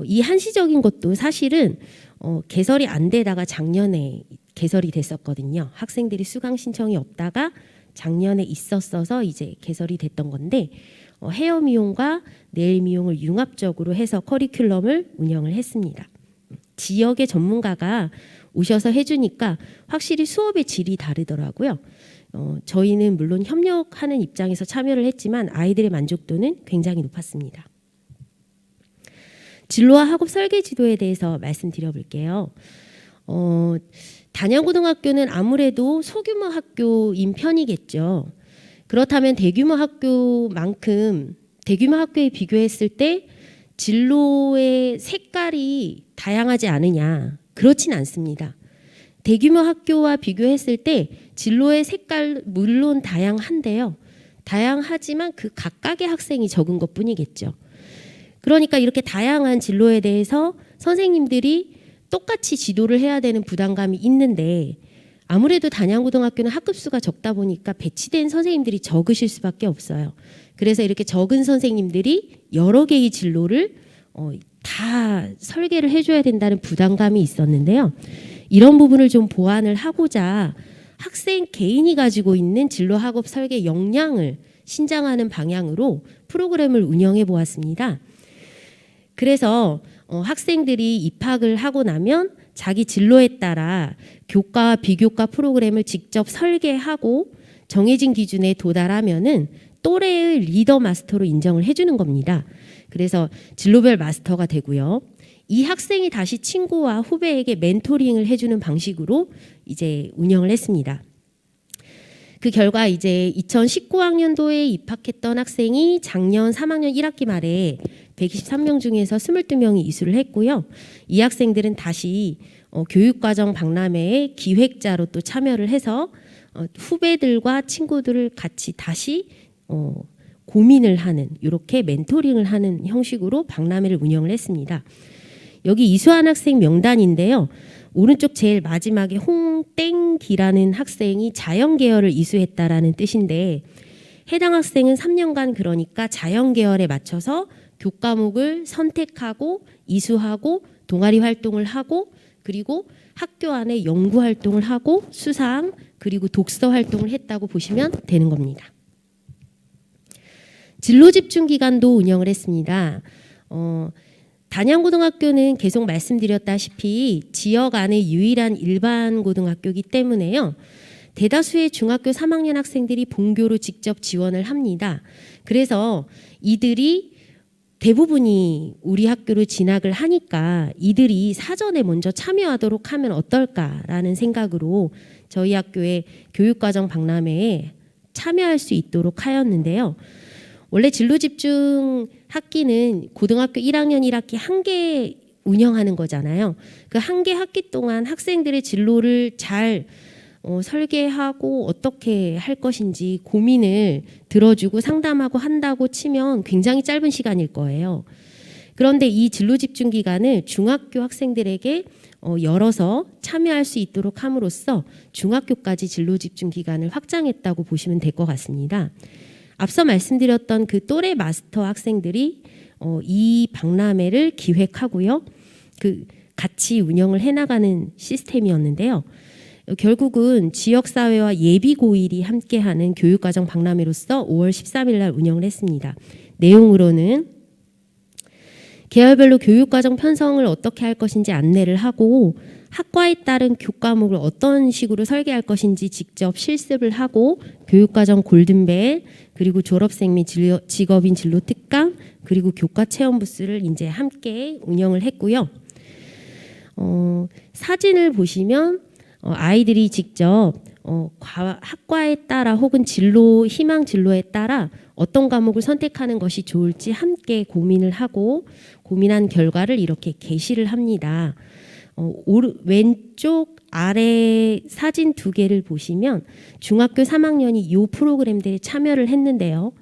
이 한시적인 것도 사실은 개설이 안 되다가 작년에 개설이 됐었거든요. 학생들이 수강 신청이 없다가 작년에 있었어서 이제 개설이 됐던 건데 헤어 미용과 네일 미용을 융합적으로 해서 커리큘럼을 운영을 했습니다. 지역의 전문가가 오셔서 해주니까 확실히 수업의 질이 다르더라고요. 저희는 물론 협력하는 입장에서 참여를 했지만 아이들의 만족도는 굉장히 높았습니다. 진로와 학업 설계 지도에 대해서 말씀드려 볼게요. 단양고등학교는 아무래도 소규모 학교인 편이겠죠. 그렇다면 대규모 학교에 비교했을 때 진로의 색깔이 다양하지 않으냐? 그렇진 않습니다. 대규모 학교와 비교했을 때 진로의 색깔 물론 다양한데요. 다양하지만 그 각각의 학생이 적은 것뿐이겠죠. 그러니까 이렇게 다양한 진로에 대해서 선생님들이 똑같이 지도를 해야 되는 부담감이 있는데 아무래도 단양고등학교는 학급수가 적다 보니까 배치된 선생님들이 적으실 수밖에 없어요. 그래서 이렇게 적은 선생님들이 여러 개의 진로를 다 설계를 해줘야 된다는 부담감이 있었는데요. 이런 부분을 좀 보완을 하고자 학생 개인이 가지고 있는 진로 학업 설계 역량을 신장하는 방향으로 프로그램을 운영해 보았습니다. 그래서 학생들이 입학을 하고 나면 자기 진로에 따라 교과와 비교과 프로그램을 직접 설계하고 정해진 기준에 도달하면은 또래의 리더 마스터로 인정을 해주는 겁니다. 그래서 진로별 마스터가 되고요. 이 학생이 다시 친구와 후배에게 멘토링을 해주는 방식으로 이제 운영을 했습니다. 그 결과 이제 2019학년도에 입학했던 학생이 작년 3학년 1학기 말에 123명 중에서 22명이 이수를 했고요. 이 학생들은 다시 교육과정 박람회의 기획자로 또 참여를 해서 후배들과 친구들을 같이 다시 고민을 하는 이렇게 멘토링을 하는 형식으로 박람회를 운영을 했습니다. 여기 이수한 학생 명단인데요. 오른쪽 제일 마지막에 홍땡기라는 학생이 자연 계열을 이수했다라는 뜻인데 해당 학생은 3년간 그러니까 자연 계열에 맞춰서 교과목을 선택하고 이수하고 동아리 활동을 하고 그리고 학교 안에 연구 활동을 하고 수상 그리고 독서 활동을 했다고 보시면 되는 겁니다. 진로 집중 기간도 운영을 했습니다. 단양고등학교는 계속 말씀드렸다시피 지역 안에 유일한 일반 고등학교이기 때문에요. 대다수의 중학교 3학년 학생들이 본교로 직접 지원을 합니다. 그래서 이들이 대부분이 우리 학교로 진학을 하니까 이들이 사전에 먼저 참여하도록 하면 어떨까라는 생각으로 저희 학교의 교육과정 박람회에 참여할 수 있도록 하였는데요. 원래 진로집중 학기는 고등학교 1학년 1학기 한 개 운영하는 거잖아요. 그 한 개 학기 동안 학생들의 진로를 잘 설계하고 어떻게 할 것인지 고민을 들어주고 상담하고 한다고 치면 굉장히 짧은 시간일 거예요. 그런데 이 진로 집중 기간을 중학교 학생들에게 열어서 참여할 수 있도록 함으로써 중학교까지 진로 집중 기간을 확장했다고 보시면 될 것 같습니다. 앞서 말씀드렸던 그 또래 마스터 학생들이 이 박람회를 기획하고요. 같이 운영을 해나가는 시스템이었는데요. 결국은 지역사회와 예비고1이 함께하는 교육과정 박람회로서 5월 13일 날 운영을 했습니다. 내용으로는 계열별로 교육과정 편성을 어떻게 할 것인지 안내를 하고 학과에 따른 교과목을 어떤 식으로 설계할 것인지 직접 실습을 하고 교육과정 골든벨 그리고 졸업생 및 직업인 진로 특강 그리고 교과 체험 부스를 이제 함께 운영을 했고요. 사진을 보시면 아이들이 직접 학과에 따라 혹은 희망 진로에 따라 어떤 과목을 선택하는 것이 좋을지 함께 고민을 하고 고민한 결과를 이렇게 게시를 합니다. 왼쪽 아래 사진 두 개를 보시면 중학교 3학년이 이 프로그램들에 참여를 했는데요.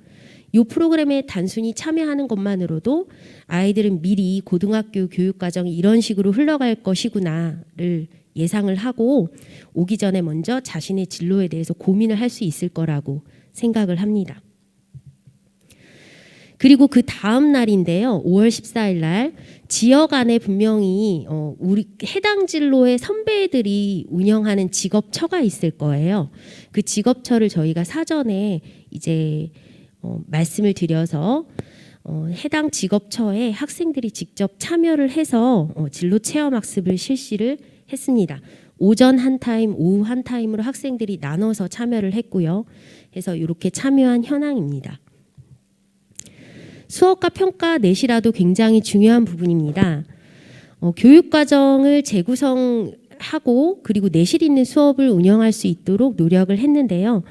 이 프로그램에 단순히 참여하는 것만으로도 아이들은 미리 고등학교 교육과정이 이런 식으로 흘러갈 것이구나를 예상을 하고 오기 전에 먼저 자신의 진로에 대해서 고민을 할 수 있을 거라고 생각을 합니다. 그리고 그 다음 날인데요. 5월 14일 날 지역 안에 분명히 우리 해당 진로의 선배들이 운영하는 직업처가 있을 거예요. 그 직업처를 저희가 사전에 이제 말씀을 드려서 해당 직업처에 학생들이 직접 참여를 해서 진로 체험 학습을 실시를 했습니다. 오전 한 타임, 오후 한 타임으로 학생들이 나눠서 참여를 했고요. 해서 이렇게 참여한 현황입니다. 수업과 평가 내시라도 굉장히 중요한 부분입니다. 교육과정을 재구성하고 그리고 내실 있는 수업을 운영할 수 있도록 노력을 했는데요.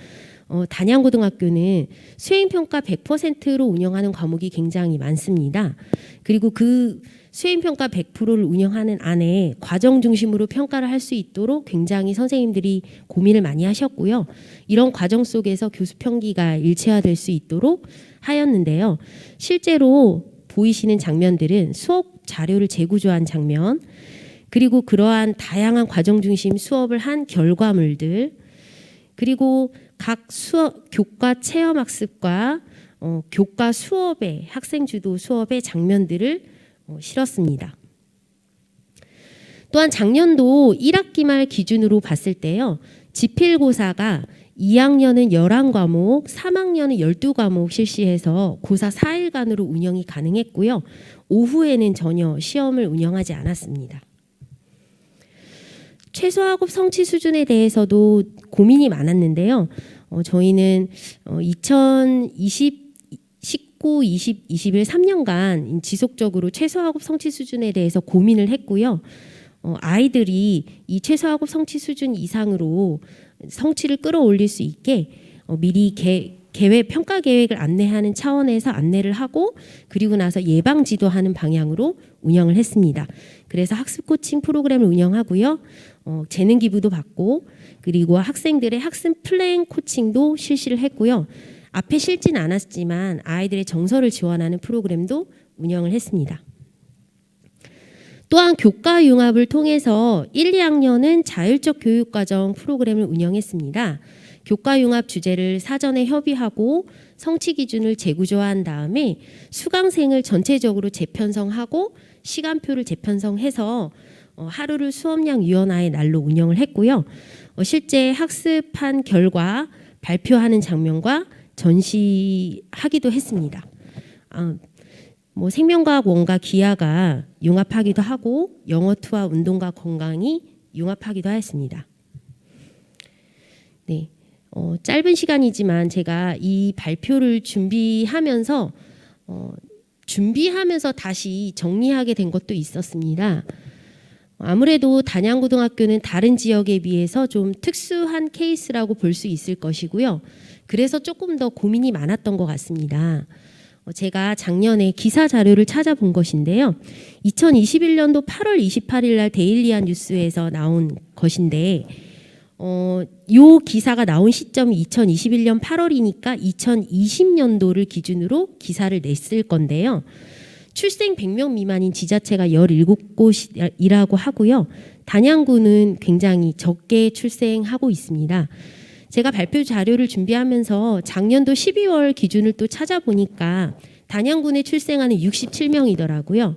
단양고등학교는 수행평가 100%로 운영하는 과목이 굉장히 많습니다. 그리고 그 수행평가 100%를 운영하는 안에 과정 중심으로 평가를 할 수 있도록 굉장히 선생님들이 고민을 많이 하셨고요. 이런 과정 속에서 교수 평기가 일체화될 수 있도록 하였는데요. 실제로 보이시는 장면들은 수업 자료를 재구조한 장면, 그리고 그러한 다양한 과정 중심 수업을 한 결과물들, 그리고 각 교과 체험 학습과 교과 수업의 학생 주도 수업의 장면들을 실었습니다. 또한 작년도 1학기 말 기준으로 봤을 때요. 지필고사가 2학년은 11과목, 3학년은 12과목 실시해서 고사 4일간으로 운영이 가능했고요. 오후에는 전혀 시험을 운영하지 않았습니다. 최소학업 성취 수준에 대해서도 고민이 많았는데요. 저희는 2019, 20, 21, 3년간 지속적으로 최소학업 성취 수준에 대해서 고민을 했고요. 아이들이 이 최소학업 성취 수준 이상으로 성취를 끌어올릴 수 있게 미리 평가 계획을 안내하는 차원에서 안내를 하고 그리고 나서 예방 지도하는 방향으로 운영을 했습니다. 그래서 학습 코칭 프로그램을 운영하고요. 재능 기부도 받고 그리고 학생들의 학습 플랜 코칭도 실시를 했고요. 앞에 실진 않았지만 아이들의 정서를 지원하는 프로그램도 운영을 했습니다. 또한 교과 융합을 통해서 1, 2학년은 자율적 교육과정 프로그램을 운영했습니다. 교과 융합 주제를 사전에 협의하고 성취 기준을 재구조한 다음에 수강생을 전체적으로 재편성하고 시간표를 재편성해서 하루를 수업량 유연화의 날로 운영을 했고요. 실제 학습한 결과 발표하는 장면과 전시하기도 했습니다. 생명과학 원과 기하가 융합하기도 하고 영어투와 운동과 건강이 융합하기도 하였습니다. 네, 짧은 시간이지만 제가 이 발표를 준비하면서 준비하면서 다시 정리하게 된 것도 있었습니다. 아무래도 단양고등학교는 다른 지역에 비해서 좀 특수한 케이스라고 볼 수 있을 것이고요. 그래서 조금 더 고민이 많았던 것 같습니다. 제가 작년에 기사 자료를 찾아본 것인데요. 2021년도 8월 28일 날 데일리한 뉴스에서 나온 것인데 요 기사가 나온 시점이 2021년 8월이니까 2020년도를 기준으로 기사를 냈을 건데요. 출생 100명 미만인 지자체가 17곳이라고 하고요. 단양구는 굉장히 적게 출생하고 있습니다. 제가 발표 자료를 준비하면서 작년도 12월 기준을 또 찾아보니까 단양군에 출생하는 67명이더라고요.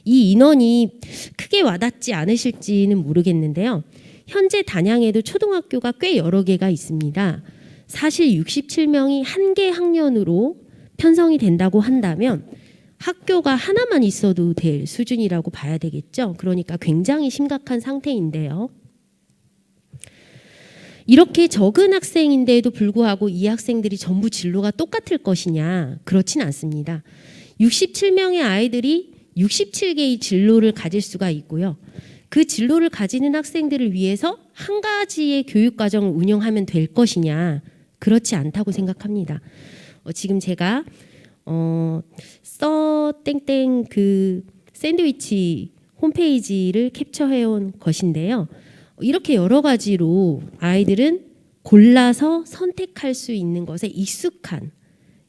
이 인원이 크게 와닿지 않으실지는 모르겠는데요. 현재 단양에도 초등학교가 꽤 여러 개가 있습니다. 사실 67명이 한 개 학년으로 편성이 된다고 한다면 학교가 하나만 있어도 될 수준이라고 봐야 되겠죠. 그러니까 굉장히 심각한 상태인데요. 이렇게 적은 학생인데도 불구하고 이 학생들이 전부 진로가 똑같을 것이냐? 그렇진 않습니다. 67명의 아이들이 67개의 진로를 가질 수가 있고요. 그 진로를 가지는 학생들을 위해서 한 가지의 교육과정을 운영하면 될 것이냐? 그렇지 않다고 생각합니다. 지금 제가 땡땡 그 샌드위치 홈페이지를 캡처해온 것인데요. 이렇게 여러 가지로 아이들은 골라서 선택할 수 있는 것에 익숙한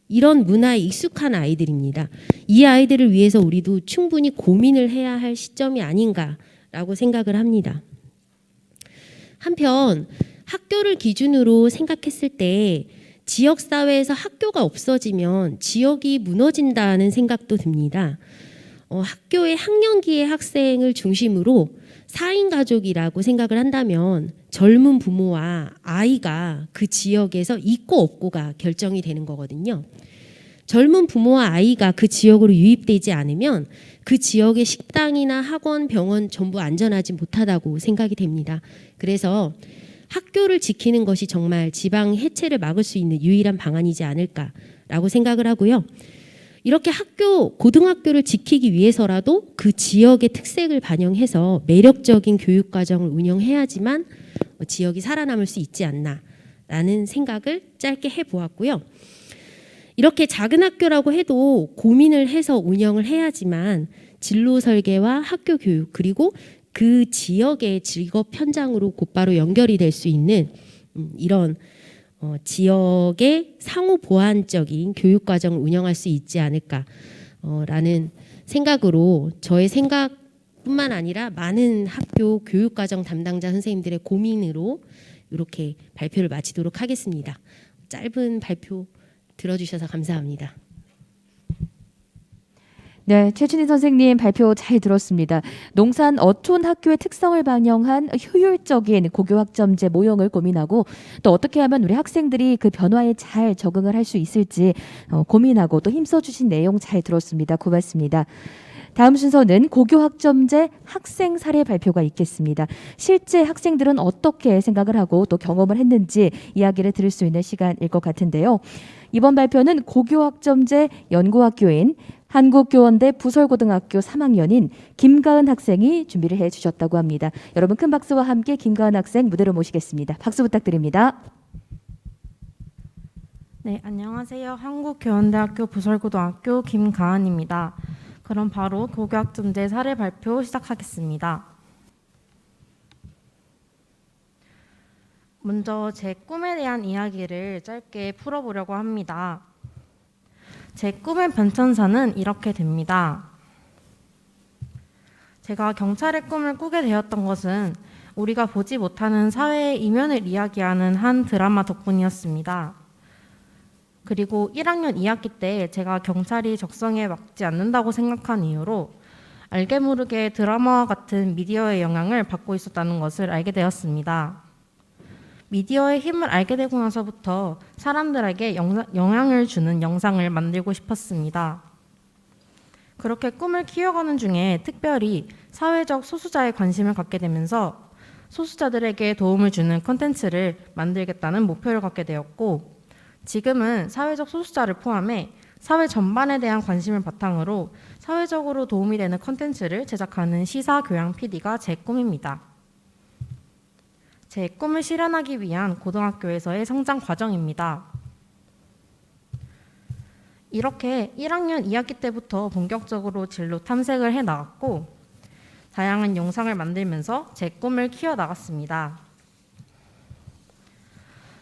이런 문화에 익숙한 아이들입니다. 이 아이들을 위해서 우리도 충분히 고민을 해야 할 시점이 아닌가라고 생각을 합니다. 한편 학교를 기준으로 생각했을 때 지역사회에서 학교가 없어지면 지역이 무너진다는 생각도 듭니다. 학교의 학년기의 학생을 중심으로 4인 가족이라고 생각을 한다면 젊은 부모와 아이가 그 지역에서 있고 없고가 결정이 되는 거거든요. 젊은 부모와 아이가 그 지역으로 유입되지 않으면 그 지역의 식당이나 학원, 병원 전부 안전하지 못하다고 생각이 됩니다. 그래서 학교를 지키는 것이 정말 지방 해체를 막을 수 있는 유일한 방안이지 않을까라고 생각을 하고요. 이렇게 고등학교를 지키기 위해서라도 그 지역의 특색을 반영해서 매력적인 교육과정을 운영해야지만 지역이 살아남을 수 있지 않나라는 생각을 짧게 해보았고요. 이렇게 작은 학교라고 해도 고민을 해서 운영을 해야지만 진로 설계와 학교 교육 그리고 그 지역의 직업 현장으로 곧바로 연결이 될 수 있는 이런 지역의 상호 보완적인 교육 과정을 운영할 수 있지 않을까라는 생각으로 저의 생각뿐만 아니라 많은 학교 교육 과정 담당자 선생님들의 고민으로 이렇게 발표를 마치도록 하겠습니다. 짧은 발표 들어주셔서 감사합니다. 네, 최춘희 선생님 발표 잘 들었습니다. 농산 어촌 학교의 특성을 반영한 효율적인 고교 학점제 모형을 고민하고 또 어떻게 하면 우리 학생들이 그 변화에 잘 적응을 할 수 있을지 고민하고 또 힘써주신 내용 잘 들었습니다. 고맙습니다. 다음 순서는 고교 학점제 학생 사례 발표가 있겠습니다. 실제 학생들은 어떻게 생각을 하고 또 경험을 했는지 이야기를 들을 수 있는 시간일 것 같은데요. 이번 발표는 고교 학점제 연구학교인 한국교원대 부설고등학교 3학년인 김가은 학생이 준비를 해주셨다고 합니다. 여러분 큰 박수와 함께 김가은 학생 무대로 모시겠습니다. 박수 부탁드립니다. 네, 안녕하세요. 한국교원대학교 부설고등학교 김가은입니다. 그럼 바로 고교 학점제 사례 발표 시작하겠습니다. 먼저 제 꿈에 대한 이야기를 짧게 풀어보려고 합니다. 제 꿈의 변천사는 이렇게 됩니다. 제가 경찰의 꿈을 꾸게 되었던 것은 우리가 보지 못하는 사회의 이면을 이야기하는 한 드라마 덕분이었습니다. 그리고 1학년 2학기 때 제가 경찰이 적성에 맞지 않는다고 생각한 이유로 알게 모르게 드라마와 같은 미디어의 영향을 받고 있었다는 것을 알게 되었습니다. 미디어의 힘을 알게 되고 나서부터 사람들에게 영향을 주는 영상을 만들고 싶었습니다. 그렇게 꿈을 키워가는 중에 특별히 사회적 소수자에 관심을 갖게 되면서 소수자들에게 도움을 주는 콘텐츠를 만들겠다는 목표를 갖게 되었고 지금은 사회적 소수자를 포함해 사회 전반에 대한 관심을 바탕으로 사회적으로 도움이 되는 컨텐츠를 제작하는 시사 교양 PD가 제 꿈입니다. 제 꿈을 실현하기 위한 고등학교에서의 성장 과정입니다. 이렇게 1학년 2학기 때부터 본격적으로 진로 탐색을 해 나갔고 다양한 영상을 만들면서 제 꿈을 키워 나갔습니다.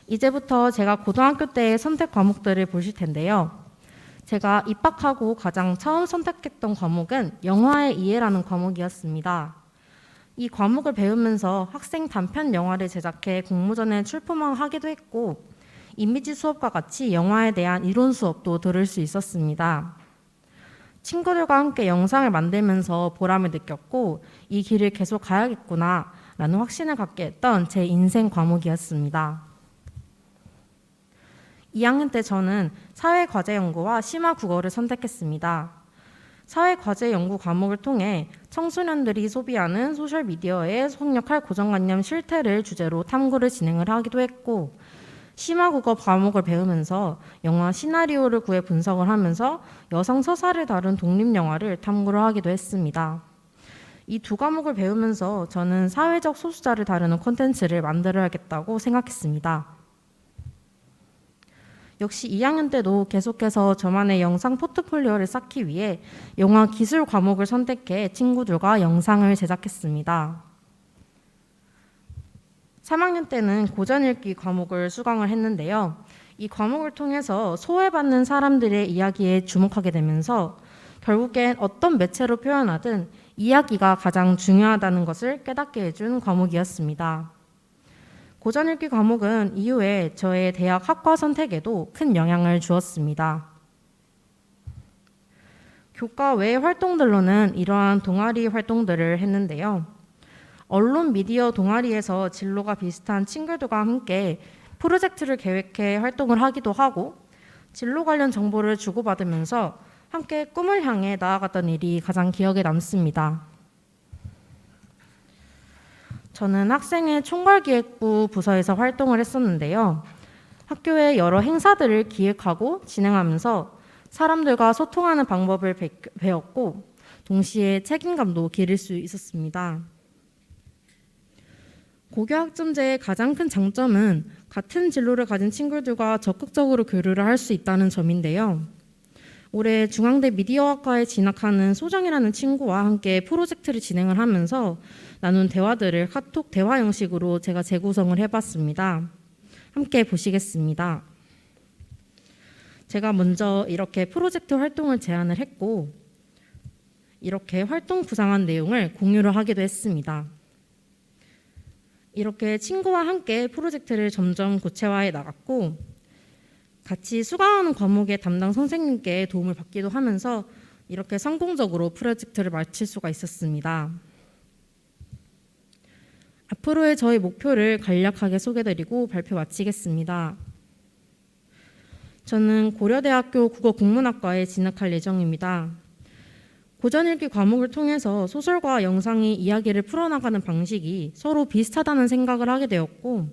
이제부터 제가 고등학교 때의 선택 과목들을 보실 텐데요. 제가 입학하고 가장 처음 선택했던 과목은 영화의 이해라는 과목이었습니다. 이 과목을 배우면서 학생 단편 영화를 제작해 공모전에 출품하기도 했고 이미지 수업과 같이 영화에 대한 이론 수업도 들을 수 있었습니다. 친구들과 함께 영상을 만들면서 보람을 느꼈고 이 길을 계속 가야겠구나 라는 확신을 갖게 했던 제 인생 과목이었습니다. 2학년 때 저는 사회과제연구와 심화국어를 선택했습니다. 사회과제연구 과목을 통해 청소년들이 소비하는 소셜미디어에 속력할 고정관념 실태를 주제로 탐구를 진행을 하기도 했고 심화국어 과목을 배우면서 영화 시나리오를 구해 분석을 하면서 여성 서사를 다룬 독립영화를 탐구를 하기도 했습니다. 이 두 과목을 배우면서 저는 사회적 소수자를 다루는 콘텐츠를 만들어야겠다고 생각했습니다. 역시 2학년 때도 계속해서 저만의 영상 포트폴리오를 쌓기 위해 영화 기술 과목을 선택해 친구들과 영상을 제작했습니다. 3학년 때는 고전 읽기 과목을 수강을 했는데요. 이 과목을 통해서 소외받는 사람들의 이야기에 주목하게 되면서 결국엔 어떤 매체로 표현하든 이야기가 가장 중요하다는 것을 깨닫게 해준 과목이었습니다. 고전 읽기 과목은 이후에 저의 대학 학과 선택에도 큰 영향을 주었습니다. 교과 외 활동들로는 이러한 동아리 활동들을 했는데요. 언론 미디어 동아리에서 진로가 비슷한 친구들과 함께 프로젝트를 계획해 활동을 하기도 하고 진로 관련 정보를 주고받으면서 함께 꿈을 향해 나아갔던 일이 가장 기억에 남습니다. 저는 학생회 총괄기획부 부서에서 활동을 했었는데요. 학교의 여러 행사들을 기획하고 진행하면서 사람들과 소통하는 방법을 배웠고 동시에 책임감도 기를 수 있었습니다. 고교학점제의 가장 큰 장점은 같은 진로를 가진 친구들과 적극적으로 교류를 할 수 있다는 점인데요. 올해 중앙대 미디어학과에 진학하는 소정이라는 친구와 함께 프로젝트를 진행을 하면서 나눈 대화들을 카톡 대화 형식으로 제가 재구성을 해봤습니다. 함께 보시겠습니다. 제가 먼저 이렇게 프로젝트 활동을 제안을 했고 이렇게 활동 구상한 내용을 공유를 하기도 했습니다. 이렇게 친구와 함께 프로젝트를 점점 구체화해 나갔고 같이 수강하는 과목의 담당 선생님께 도움을 받기도 하면서 이렇게 성공적으로 프로젝트를 마칠 수가 있었습니다. 앞으로의 저희 목표를 간략하게 소개드리고 발표 마치겠습니다. 저는 고려대학교 국어국문학과에 진학할 예정입니다. 고전읽기 과목을 통해서 소설과 영상이 이야기를 풀어나가는 방식이 서로 비슷하다는 생각을 하게 되었고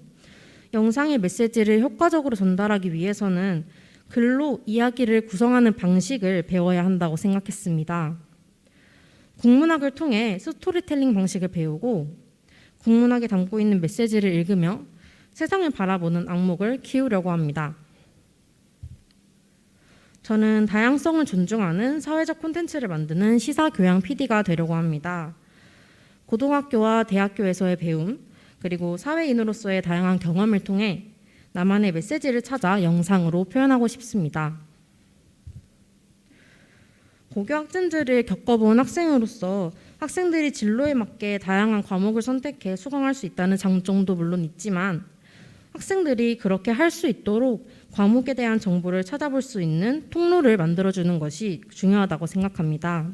영상의 메시지를 효과적으로 전달하기 위해서는 글로 이야기를 구성하는 방식을 배워야 한다고 생각했습니다. 국문학을 통해 스토리텔링 방식을 배우고 국문학에 담고 있는 메시지를 읽으며 세상을 바라보는 안목을 키우려고 합니다. 저는 다양성을 존중하는 사회적 콘텐츠를 만드는 시사교양 PD가 되려고 합니다. 고등학교와 대학교에서의 배움, 그리고 사회인으로서의 다양한 경험을 통해 나만의 메시지를 찾아 영상으로 표현하고 싶습니다. 고교학점제를 겪어본 학생으로서 학생들이 진로에 맞게 다양한 과목을 선택해 수강할 수 있다는 장점도 물론 있지만 학생들이 그렇게 할 수 있도록 과목에 대한 정보를 찾아볼 수 있는 통로를 만들어주는 것이 중요하다고 생각합니다.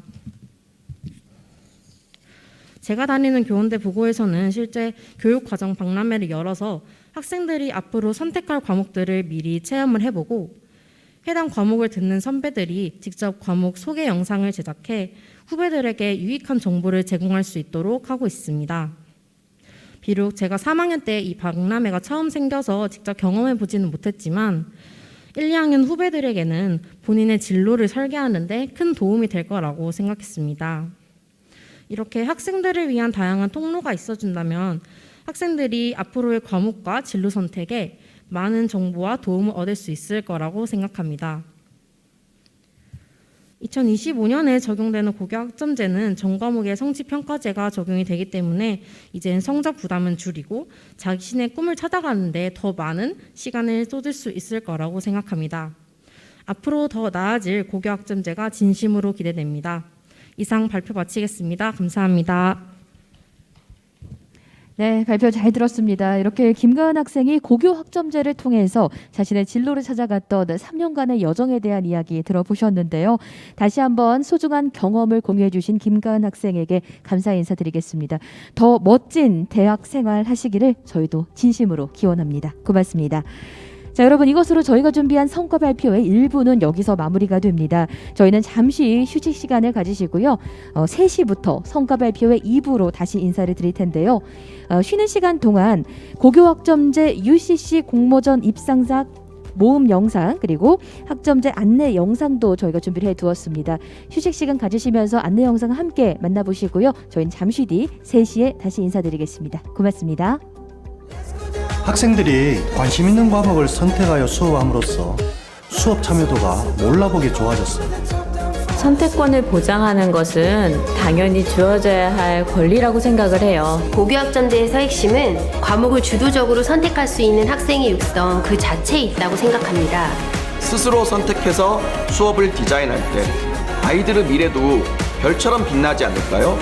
제가 다니는 교원대 부고에서는 실제 교육과정 박람회를 열어서 학생들이 앞으로 선택할 과목들을 미리 체험을 해보고 해당 과목을 듣는 선배들이 직접 과목 소개 영상을 제작해 후배들에게 유익한 정보를 제공할 수 있도록 하고 있습니다. 비록 제가 3학년 때 이 박람회가 처음 생겨서 직접 경험해 보지는 못했지만 1, 2학년 후배들에게는 본인의 진로를 설계하는 데 큰 도움이 될 거라고 생각했습니다. 이렇게 학생들을 위한 다양한 통로가 있어준다면 학생들이 앞으로의 과목과 진로 선택에 많은 정보와 도움을 얻을 수 있을 거라고 생각합니다. 2025년에 적용되는 고교학점제는 전 과목의 성취평가제가 적용이 되기 때문에 이젠 성적 부담은 줄이고 자신의 꿈을 찾아가는 데 더 많은 시간을 쏟을 수 있을 거라고 생각합니다. 앞으로 더 나아질 고교학점제가 진심으로 기대됩니다. 이상 발표 마치겠습니다. 감사합니다. 네, 발표 잘 들었습니다. 이렇게 김가은 학생이 고교 학점제를 통해서 자신의 진로를 찾아갔던 3년간의 여정에 대한 이야기 들어보셨는데요. 다시 한번 소중한 경험을 공유해 주신 김가은 학생에게 감사 인사드리겠습니다. 더 멋진 대학 생활 하시기를 저희도 진심으로 기원합니다. 고맙습니다. 자, 여러분, 이것으로 저희가 준비한 성과 발표의 1부는 여기서 마무리가 됩니다. 저희는 잠시 휴식 시간을 가지시고요. 3시부터 성과 발표의 2부로 다시 인사를 드릴 텐데요. 쉬는 시간 동안 고교학점제 UCC 공모전 입상자 모음 영상 그리고 학점제 안내 영상도 저희가 준비를 해두었습니다. 휴식 시간 가지시면서 안내 영상 함께 만나보시고요. 저희는 잠시 뒤 3시에 다시 인사드리겠습니다. 고맙습니다. 학생들이 관심 있는 과목을 선택하여 수업함으로써 수업 참여도가 몰라보게 좋아졌어요. 선택권을 보장하는 것은 당연히 주어져야 할 권리라고 생각을 해요. 고교학점제에서 핵심은 과목을 주도적으로 선택할 수 있는 학생의 육성 그 자체에 있다고 생각합니다. 스스로 선택해서 수업을 디자인할 때 아이들의 미래도 별처럼 빛나지 않을까요?